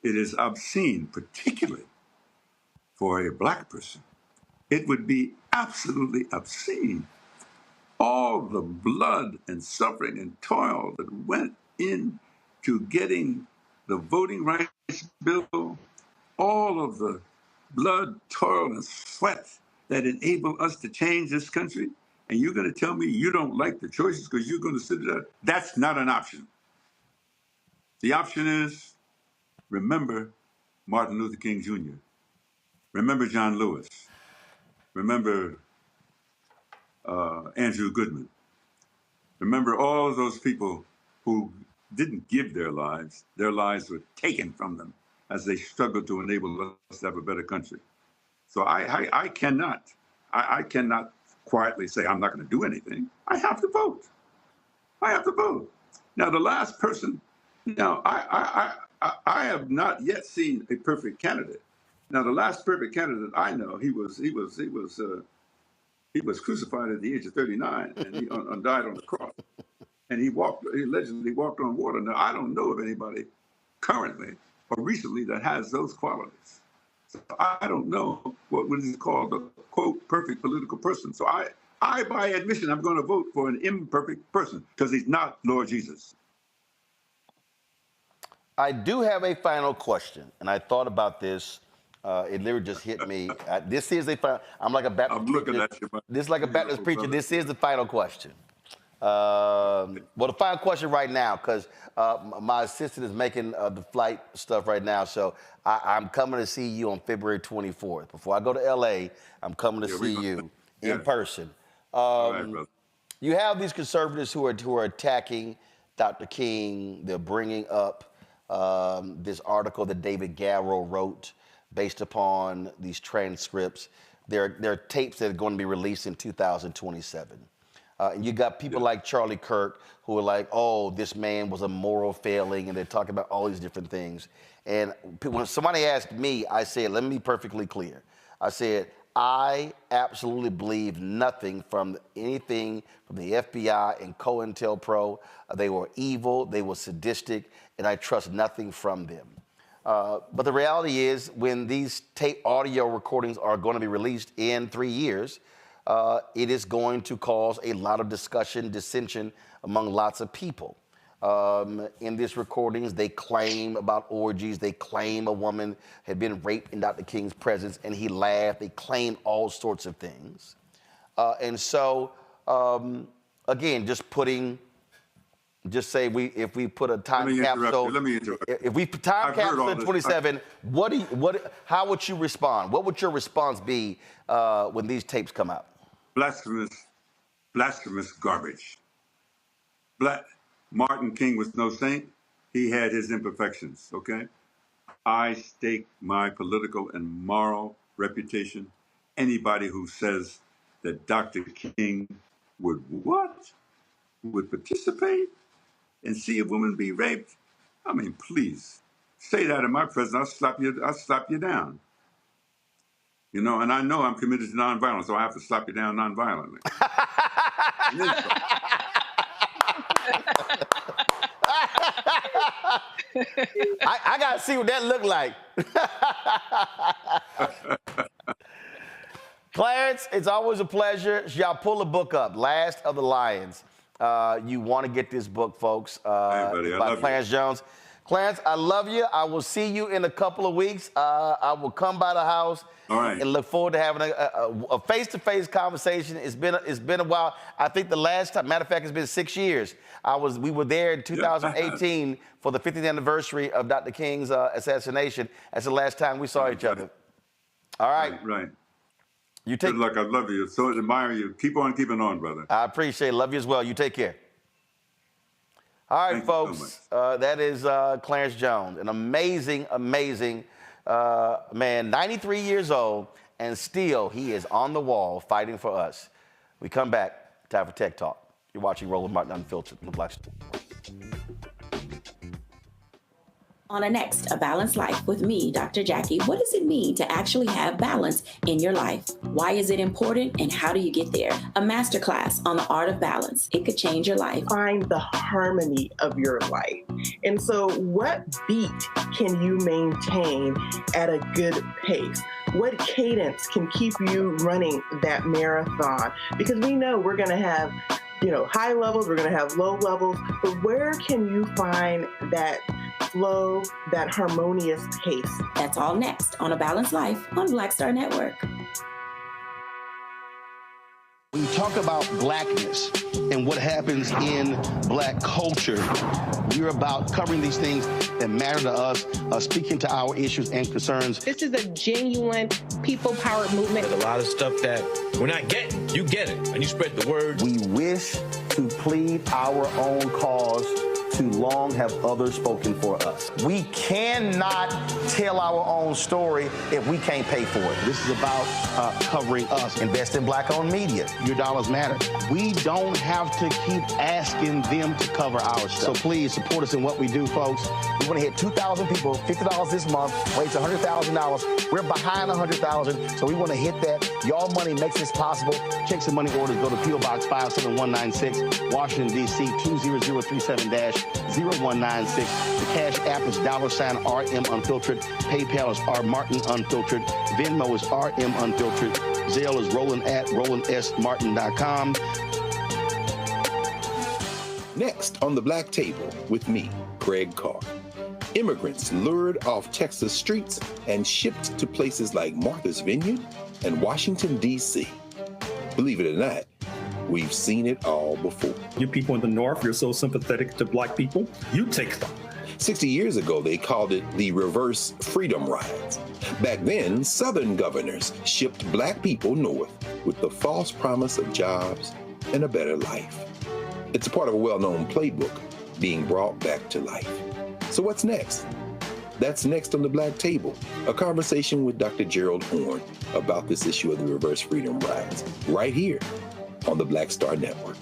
it is obscene, particularly for a black person. It would be absolutely obscene. All the blood and suffering and toil that went into getting the voting rights bill, all of the blood, toil, and sweat that enabled us to change this country, and you're going to tell me you don't like the choices because you're going to sit there? That's not an option. The option is, remember Martin Luther King Jr., remember John Lewis, remember Andrew Goodman. Remember all of those people who didn't give their lives were taken from them as they struggled to enable us to have a better country. So I cannot quietly say I'm not going to do anything. I have to vote. I have to vote. Now the last person, I have not yet seen a perfect candidate. Now the last perfect candidate I know, he was crucified at the age of 39 and he died on the cross. And he allegedly walked on water. Now, I don't know of anybody currently or recently that has those qualities. So I don't know what is called a, quote, perfect political person. So I by admission, I'm going to vote for an imperfect person because he's not Lord Jesus. I do have a final question, and I thought about this. It literally just hit me. This is a final. I'm like a Baptist preacher. I'm looking at you. This is like a Baptist preacher. This is the final question. Well, the final question right now, because my assistant is making the flight stuff right now, so I'm coming to see you on February 24th. Before I go to LA, I'm coming to see you in person. All right, brother. You have these conservatives who are attacking Dr. King. They're bringing up this article that David Garrow wrote based upon these transcripts. There are tapes that are going to be released in 2027. And you got people like Charlie Kirk who are like, oh, this man was a moral failing, and they're talking about all these different things. And when somebody asked me, I said, let me be perfectly clear. I said, I absolutely believe nothing from anything from the FBI and COINTELPRO. They were evil, they were sadistic, and I trust nothing from them. But the reality is, when these tape audio recordings are going to be released in 3 years, it is going to cause a lot of discussion, dissension among lots of people. In these recordings, they claim about orgies. They claim a woman had been raped in Dr. King's presence, and he laughed. They claim all sorts of things. And so, again, just say if we put a time capsule. Let me interrupt. If we put time capsule in 27, how would you respond? What would your response be when these tapes come out? Blasphemous garbage. Martin King was no saint. He had his imperfections, okay? I stake my political and moral reputation. Anybody who says that Dr. King would what? Would participate and see a woman be raped? I mean, please say that in my presence. I'll slap you down. You know, and I know I'm committed to nonviolence, so I have to slap you down nonviolently. I got to see what that looked like. Clarence, it's always a pleasure. Y'all pull the book up, Last of the Lions. You want to get this book, folks, Hey, buddy, I by love Clarence Jones. Clarence, I love you. I will see you in a couple of weeks. I will come by the house. All right. And look forward to having a face-to-face conversation. It's been a while. I think the last time, matter of fact, it's been 6 years. We were there in 2018 for the 50th anniversary of Dr. King's assassination. That's the last time we saw each other. All right. Right. You take. Good luck. I love you. So admire you. Keep on keeping on, brother. I appreciate it. Love you as well. You take care. All right, folks. That is Clarence Jones, an amazing, amazing man, 93 years old, and still he is on the wall fighting for us. We come back, time for Tech Talk. You're watching Roland Martin Unfiltered on the Black Star. On a next, A Balanced Life with me, Dr. Jackie. What does it mean to actually have balance in your life? Why is it important and how do you get there? A masterclass on the art of balance. It could change your life. Find the harmony of your life. And so what beat can you maintain at a good pace? What cadence can keep you running that marathon? Because we know we're going to have, high levels, we're going to have low levels, but where can you find that flow, that harmonious pace? That's all next on A Balanced Life on Black Star Network. When you talk about blackness and what happens in black culture, we're about covering these things that matter to us, speaking to our issues and concerns. This is a genuine people-powered movement. There's a lot of stuff that we're not getting. You get it, and you spread the word. We wish to plead our own cause. Too long have others spoken for us. We cannot tell our own story if we can't pay for it. This is about covering us. Invest in black-owned media. Your dollars matter. We don't have to keep asking them to cover our stuff. So please support us in what we do, folks. We want to hit 2,000 people, $50 this month, raise $100,000. We're behind 100,000, so we want to hit that. Y'all money makes this possible. Checks and money orders go to P.O. Box 57196, Washington, D.C. 20037-0196. The Cash App is $RM Unfiltered. PayPal is R Martin Unfiltered. Venmo is RM Unfiltered. Zelle is Roland at RolandSMartin.com. Next on the Black Table with me, Greg Carr. Immigrants lured off Texas streets and shipped to places like Martha's Vineyard and Washington, D.C. Believe it or not, we've seen it all before. You people in the North, you're so sympathetic to black people, you take them. 60 years ago, they called it the reverse freedom rides. Back then, Southern governors shipped black people north with the false promise of jobs and a better life. It's a part of a well-known playbook being brought back to life. So what's next? That's next on the Black Table, a conversation with Dr. Gerald Horne about this issue of the reverse freedom rides, right here on the Black Star Network.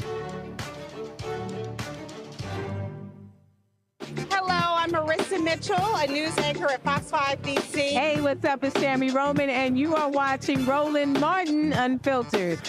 Hello, I'm Marissa Mitchell, a news anchor at Fox 5 DC. Hey, what's up? It's Tammy Roman, and you are watching Roland Martin Unfiltered.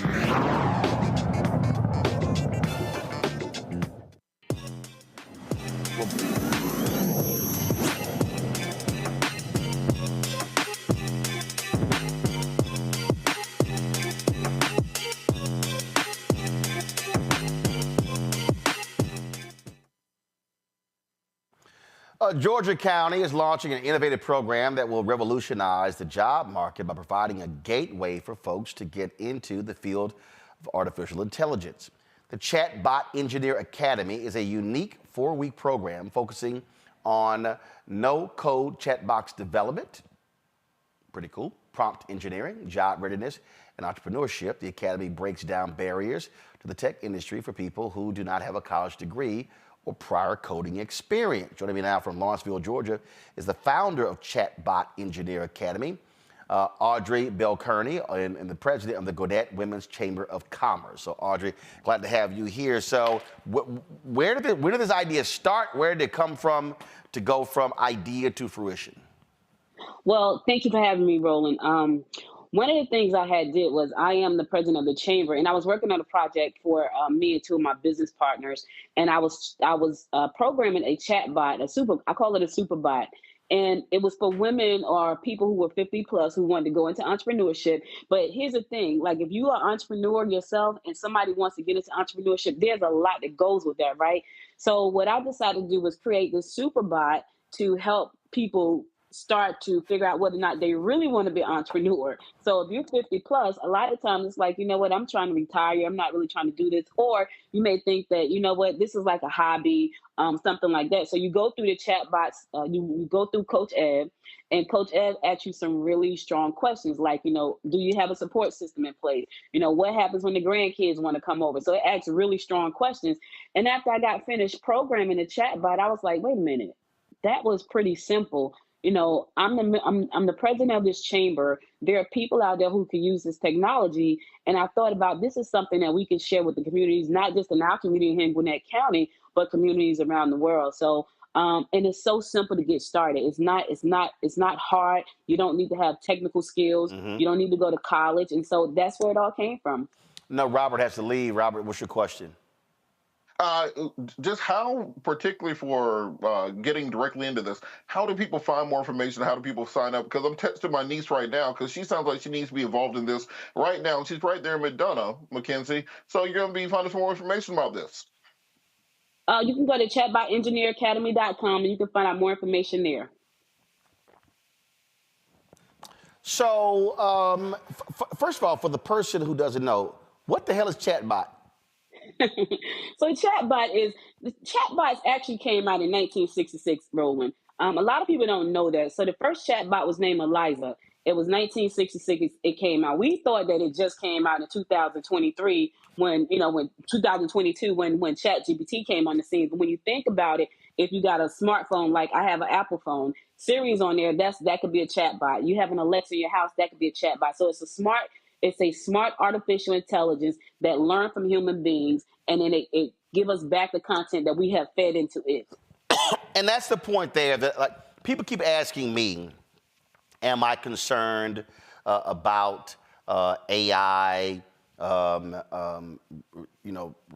Georgia County is launching an innovative program that will revolutionize the job market by providing a gateway for folks to get into the field of artificial intelligence. The Chatbot Engineer Academy is a unique 4-week program focusing on no-code chatbox development, pretty cool, prompt engineering, job readiness, and entrepreneurship. The academy breaks down barriers to the tech industry for people who do not have a college degree or prior coding experience. Joining me now from Lawrenceville, Georgia, is the founder of Chatbot Engineer Academy, Audrey Bell-Kearney, and the president of the Gwinnett Women's Chamber of Commerce. So, Audrey, glad to have you here. So, where did this idea start? Where did it come from to go from idea to fruition? Well, thank you for having me, Roland. One of the things I had did was I am the president of the chamber, and I was working on a project for me and two of my business partners, and I was programming a chatbot, I call it a superbot, and it was for women or people who were 50 plus who wanted to go into entrepreneurship. But here's the thing, like if you are an entrepreneur yourself and somebody wants to get into entrepreneurship, there's a lot that goes with that, right? So what I decided to do was create this superbot to help people start to figure out whether or not they really want to be an entrepreneur. So if you're 50 plus, a lot of times it's like, you know what, I'm trying to retire. I'm not really trying to do this. Or you may think that, you know what, this is like a hobby, something like that. So you go through the chat bots, you go through Coach Ed, and Coach Ed asks you some really strong questions like, you know, do you have a support system in place? You know, what happens when the grandkids want to come over? So it asks really strong questions. And after I got finished programming the chat bot, I was like, wait a minute, that was pretty simple. You know, I'm the president of this chamber. There are people out there who can use this technology. And I thought about this is something that we can share with the communities, not just in our community here in Gwinnett County, but communities around the world. So, and it's so simple to get started. It's not hard. You don't need to have technical skills. Mm-hmm. You don't need to go to college. And so that's where it all came from. No, Robert has to leave. Robert, what's your question? Just how, particularly for getting directly into this, how do people find more information? How do people sign up? Because I'm texting my niece right now because she sounds like she needs to be involved in this right now. She's right there in McDonough, Mackenzie. So you're going to be finding some more information about this. You can go to chatbotengineeracademy.com and you can find out more information there. So, first of all, for the person who doesn't know, what the hell is Chatbot? So chatbots actually came out in 1966, Roland. A lot of people don't know that. So the first chatbot was named Eliza. It was 1966. It came out. We thought that it just came out in 2023 when 2022 when ChatGPT came on the scene. But when you think about it, if you got a smartphone, like I have an Apple phone, Siri's on there, that could be a chatbot. You have an Alexa in your house, that could be a chatbot. So it's a smart artificial intelligence that learn from human beings, and then it give us back the content that we have fed into it. And that's the point there that like people keep asking me, am I concerned about AI,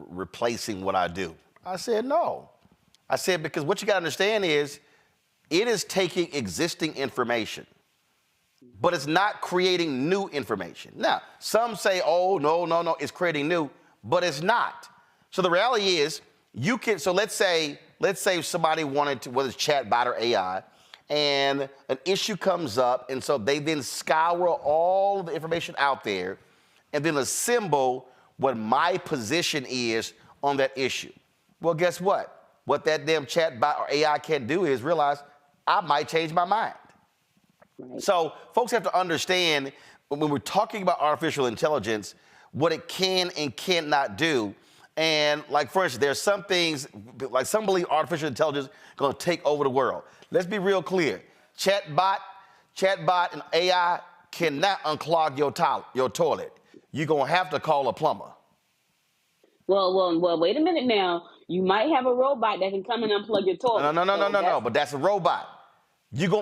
replacing what I do? I said no. I said because what you got to understand is it is taking existing information, but it's not creating new information. Now, some say, oh, no, it's creating new, but it's not. So the reality is so let's say somebody wanted to, whether it's chatbot or AI, and an issue comes up, and so they then scour all the information out there and then assemble what my position is on that issue. Well, guess what? What that damn chatbot or AI can't do is realize I might change my mind. Right. So folks have to understand when we're talking about artificial intelligence, what it can and cannot do. And like, for instance, there's some things, like some believe artificial intelligence is going to take over the world. Let's be real clear. Chatbot and AI cannot unclog your toilet. You're going to have to call a plumber. Well, wait a minute now. You might have a robot that can come and unplug your toilet. No, but that's a robot.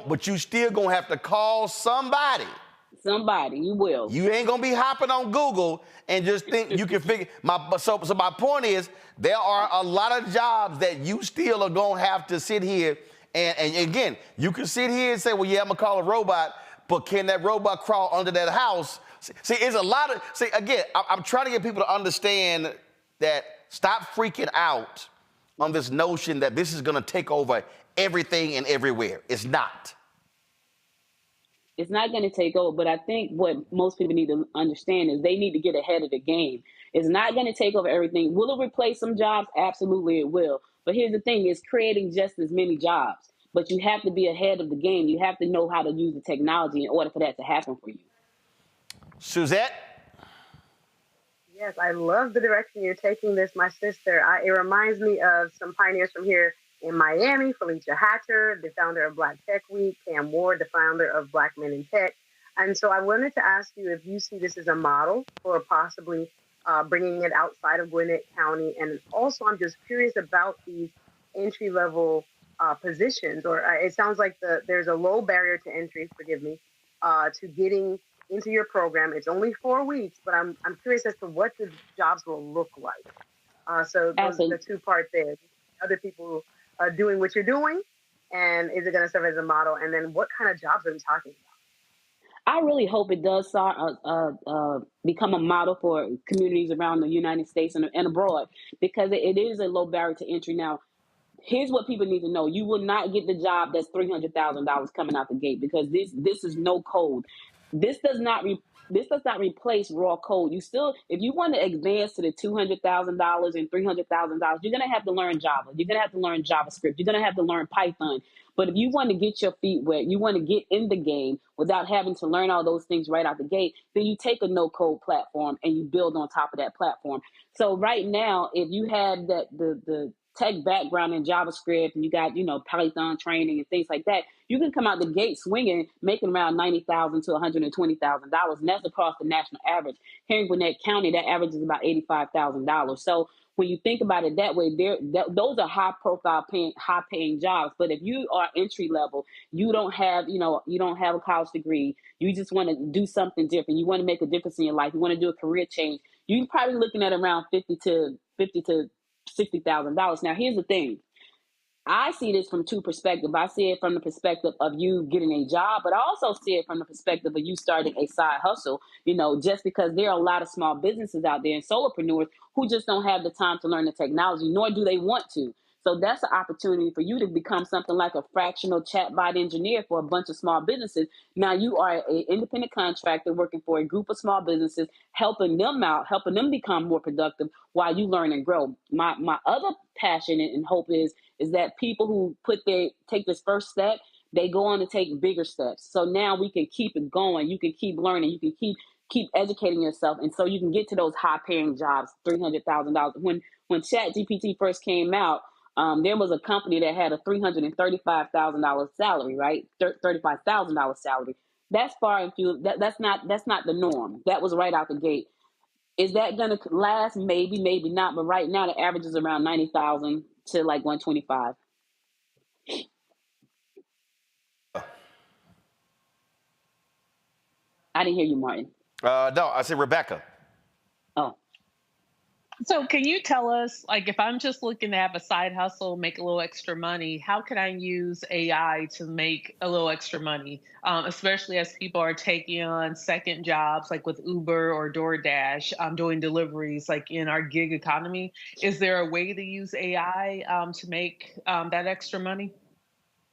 But you still going to have to call somebody. Somebody, you will. You ain't going to be hopping on Google and just think you can figure. So my point is, there are a lot of jobs that you still are going to have to sit here and again, you can sit here and say, well, yeah, I'm going to call a robot, but can that robot crawl under that house? See, it's a lot of, again, I'm trying to get people to understand that stop freaking out on this notion that this is going to take over everything and everywhere. It's not. It's not going to take over, but I think what most people need to understand is they need to get ahead of the game. It's not going to take over everything. Will it replace some jobs? Absolutely, it will. But here's the thing, it's creating just as many jobs. But you have to be ahead of the game. You have to know how to use the technology in order for that to happen for you. Suzette? Yes, I love the direction you're taking this, my sister. It reminds me of some pioneers from here in Miami, Felicia Hatcher, the founder of Black Tech Week, Cam Ward, the founder of Black Men in Tech. And so I wanted to ask you if you see this as a model for possibly bringing it outside of Gwinnett County. And also, I'm just curious about these entry level positions, or it sounds like there's a low barrier to entry, forgive me, to getting into your program. It's only 4 weeks, but I'm curious as to what the jobs will look like. So those are the two parts there. Other people doing what you're doing, and is it going to serve as a model? And then what kind of jobs are we talking about? I really hope it does start become a model for communities around the United States and abroad, because it is a low barrier to entry. Now, here's what people need to know: you will not get the job that's $300,000 coming out the gate, because this is no code. This does not replace raw code. You still, if you want to advance to the $200,000 and $300,000, you're gonna have to learn Java. You're gonna have to learn JavaScript. You're gonna have to learn Python. But if you want to get your feet wet, you want to get in the game without having to learn all those things right out the gate, then you take a no-code platform and you build on top of that platform. So right now, if you have the tech background in JavaScript and you got, Python training and things like that, you can come out the gate swinging, making around $90,000 to $120,000, and that's across the national average. Here in Gwinnett County, that average is about $85,000. So when you think about it that way, those are high-profile, high-paying jobs. But if you are entry level, you don't have a college degree, you just want to do something different, you want to make a difference in your life, you want to do a career change, you're probably looking at around $50,000 to $60,000. Now, here's the thing. I see this from two perspectives. I see it from the perspective of you getting a job, but I also see it from the perspective of you starting a side hustle, just because there are a lot of small businesses out there and solopreneurs who just don't have the time to learn the technology, nor do they want to. So that's an opportunity for you to become something like a fractional chatbot engineer for a bunch of small businesses. Now you are an independent contractor working for a group of small businesses, helping them out, helping them become more productive while you learn and grow. My other passion and hope is that people who take this first step, they go on to take bigger steps. So now we can keep it going. You can keep learning. You can keep educating yourself, and so you can get to those high-paying jobs, $300,000. When ChatGPT first came out, there was a company that had a $335,000 salary, right? $35,000 salary. That's far and few. That's not the norm. That was right out the gate. Is that going to last? Maybe, maybe not. But right now, the average is around 90,000 to like 125. I didn't hear you, Martin. No, I said Rebecca. Oh. So can you tell us, like, if I'm just looking to have a side hustle, make a little extra money, how can I use AI to make a little extra money? Especially as people are taking on second jobs, like with Uber or DoorDash, doing deliveries, like in our gig economy. Is there a way to use AI to make that extra money?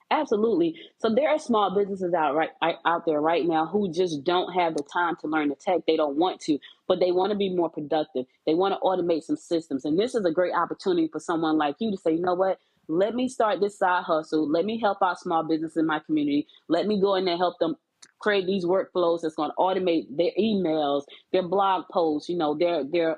Absolutely. So there are small businesses out there right now who just don't have the time to learn the tech. They don't want to, but they want to be more productive. They want to automate some systems. And this is a great opportunity for someone like you to say, you know what? Let me start this side hustle. Let me help out small business in my community. Let me go in there and help them create these workflows that's going to automate their emails, their blog posts, their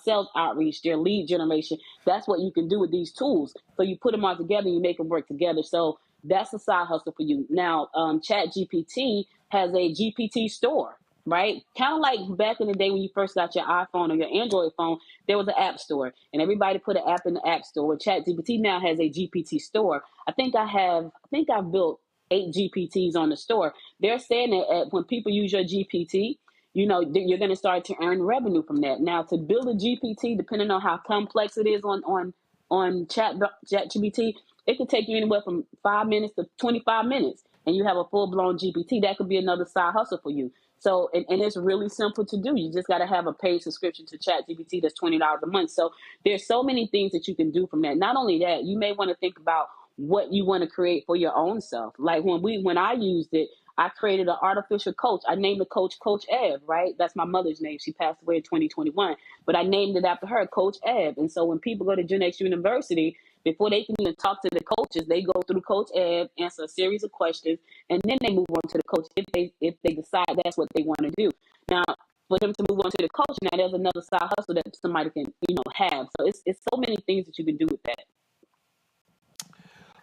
sales outreach, their lead generation. That's what you can do with these tools. So you put them all together and you make them work together. So that's a side hustle for you. Now, ChatGPT has a GPT store, right? Kind of like back in the day when you first got your iPhone or your Android phone, there was an app store, and everybody put an app in the app store. Well, ChatGPT now has a GPT store. I think I've built 8 GPTs on the store. They're saying that when people use your GPT, you're going to start to earn revenue from that. Now, to build a GPT, depending on how complex it is on ChatGPT, it could take you anywhere from 5 minutes to 25 minutes, and you have a full-blown GPT. That could be another side hustle for you. So, and it's really simple to do. You just got to have a paid subscription to ChatGPT that's $20 a month. So there's so many things that you can do from that. Not only that, you may want to think about what you want to create for your own self. Like when I used it, I created an artificial coach. I named the coach Coach Ev, right? That's my mother's name. She passed away in 2021, but I named it after her, Coach Ev. And so when people go to Gen X University, before they can even talk to the coaches, they go through Coach Ev, answer a series of questions, and then they move on to the coach if they decide that's what they want to do. Now, for them to move on to the coach, now there's another side hustle that somebody can have. So it's so many things that you can do with that.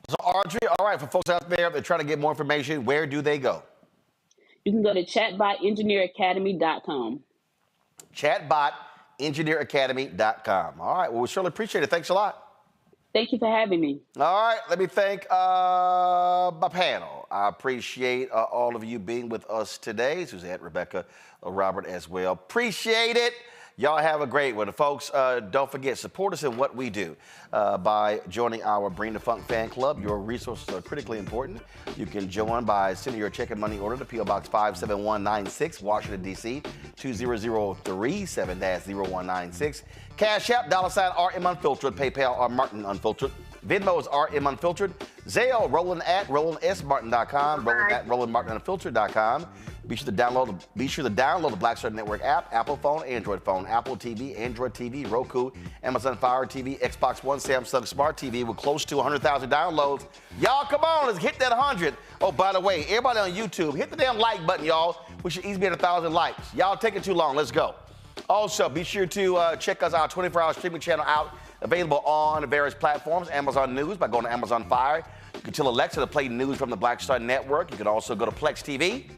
So Audrey, all right, for folks out there that are trying to get more information, where do they go? You can go to chatbotengineeracademy.com. Chatbotengineeracademy.com. All right. Well, we surely appreciate it. Thanks a lot. Thank you for having me. All right. Let me thank my panel. I appreciate all of you being with us today. Suzette, Rebecca, Robert as well. Appreciate it. Y'all have a great one. Folks, don't forget, support us in what we do by joining our Bring the Funk fan club. Your resources are critically important. You can join by sending your check and money order to P.O. Box 57196, Washington, D.C., 20037-0196. Cash App, $RM Unfiltered, PayPal, R Martin Unfiltered. Venmo is RM Unfiltered. Zelle, Roland at RolandSMartin.com, Roland at RolandMartinUnfiltered.com. Be sure to download the Black Star Network app, Apple phone, Android phone, Apple TV, Android TV, Roku, Amazon Fire TV, Xbox One, Samsung Smart TV with close to 100,000 downloads. Y'all, come on, let's hit that 100. Oh, by the way, everybody on YouTube, hit the damn like button, y'all. We should easily be at 1,000 likes. Y'all taking too long. Let's go. Also, be sure to check us our 24-hour streaming channel out, available on various platforms. Amazon News by going to Amazon Fire. You can tell Alexa to play news from the Black Star Network. You can also go to Plex TV,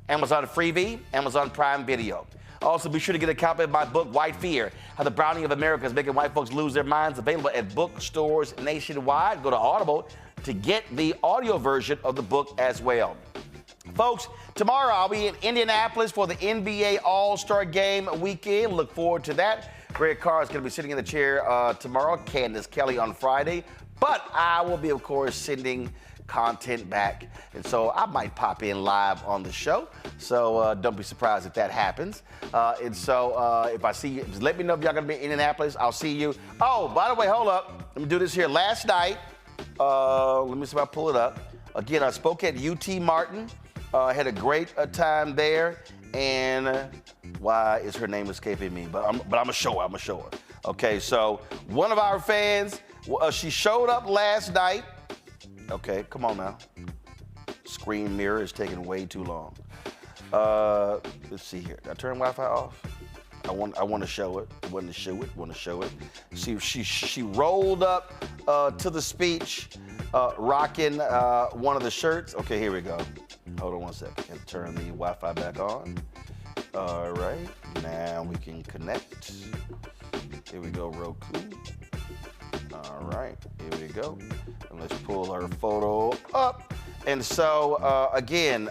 Amazon Freevee, Amazon Prime Video. Also, be sure to get a copy of my book, White Fear, How the Browning of America is Making White Folks Lose Their Minds, available at bookstores nationwide. Go to Audible to get the audio version of the book as well. Folks, tomorrow I'll be in Indianapolis for the NBA All-Star Game weekend. Look forward to that. Greg Carr is going to be sitting in the chair tomorrow, Candace Kelly on Friday. But I will be, of course, sending content back. And so I might pop in live on the show. So don't be surprised if that happens. And so if I see you, just let me know if y'all going to be in Indianapolis. I'll see you. Oh, by the way, hold up. Let me do this here. Last night, let me see if I pull it up. Again, I spoke at UT Martin. Had a great time there. And why is her name escaping me? But I'm going to show her. Okay, so one of our fans, she showed up last night. Okay, come on now. Screen mirror is taking way too long. Let's see here. Did I turn Wi-Fi off? I want to show it. Want to show it. She rolled up to the speech, rocking one of the shirts. Okay, here we go. Hold on one second. And turn the Wi-Fi back on. All right, now we can connect. Here we go, Roku. All right, here we go. And let's pull her photo up. And so, again,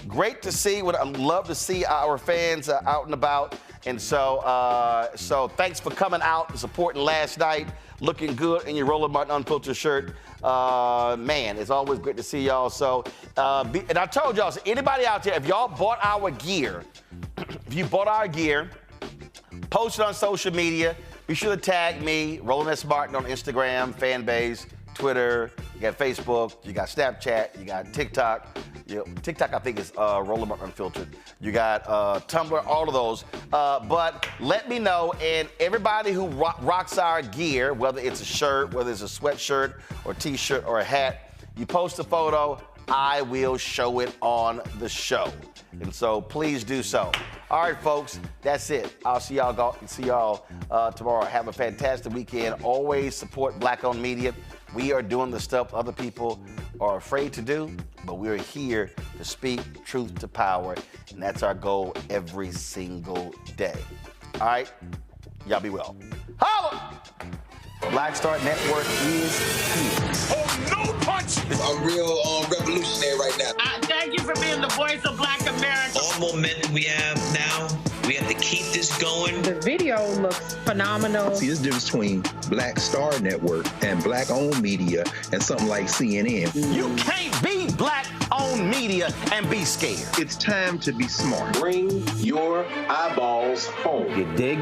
great to see. I love to see our fans out and about. And so, thanks for coming out and supporting last night. Looking good in your Roland Martin Unfiltered shirt. Man, it's always great to see y'all. So, and I told y'all, so anybody out there, if y'all bought our gear, post it on social media. Be sure to tag me, Roland S. Martin on Instagram, Fanbase, Twitter. You got Facebook, you got Snapchat, you got TikTok. TikTok, I think, is Roland Martin Unfiltered. You got Tumblr, all of those. But let me know, and everybody who rocks our gear, whether it's a shirt, whether it's a sweatshirt or T-shirt or a hat, you post a photo, I will show it on the show. And so please do so. All right, folks, that's it. I'll see y'all tomorrow. Have a fantastic weekend. Always support Black-owned media. We are doing the stuff other people are afraid to do, but we're here to speak truth to power, and that's our goal every single day. All right? Y'all be well. Holla! Black Star Network is here. Oh, no punch! I'm real revolutionary right now. Thank you for being the voice of Black America. All momentum we have now, we have to keep this going. The video looks phenomenal. See, there's a difference between Black Star Network and Black-owned media and something like CNN. You can't be Black-owned media and be scared. It's time to be smart. Bring your eyeballs home. You dig?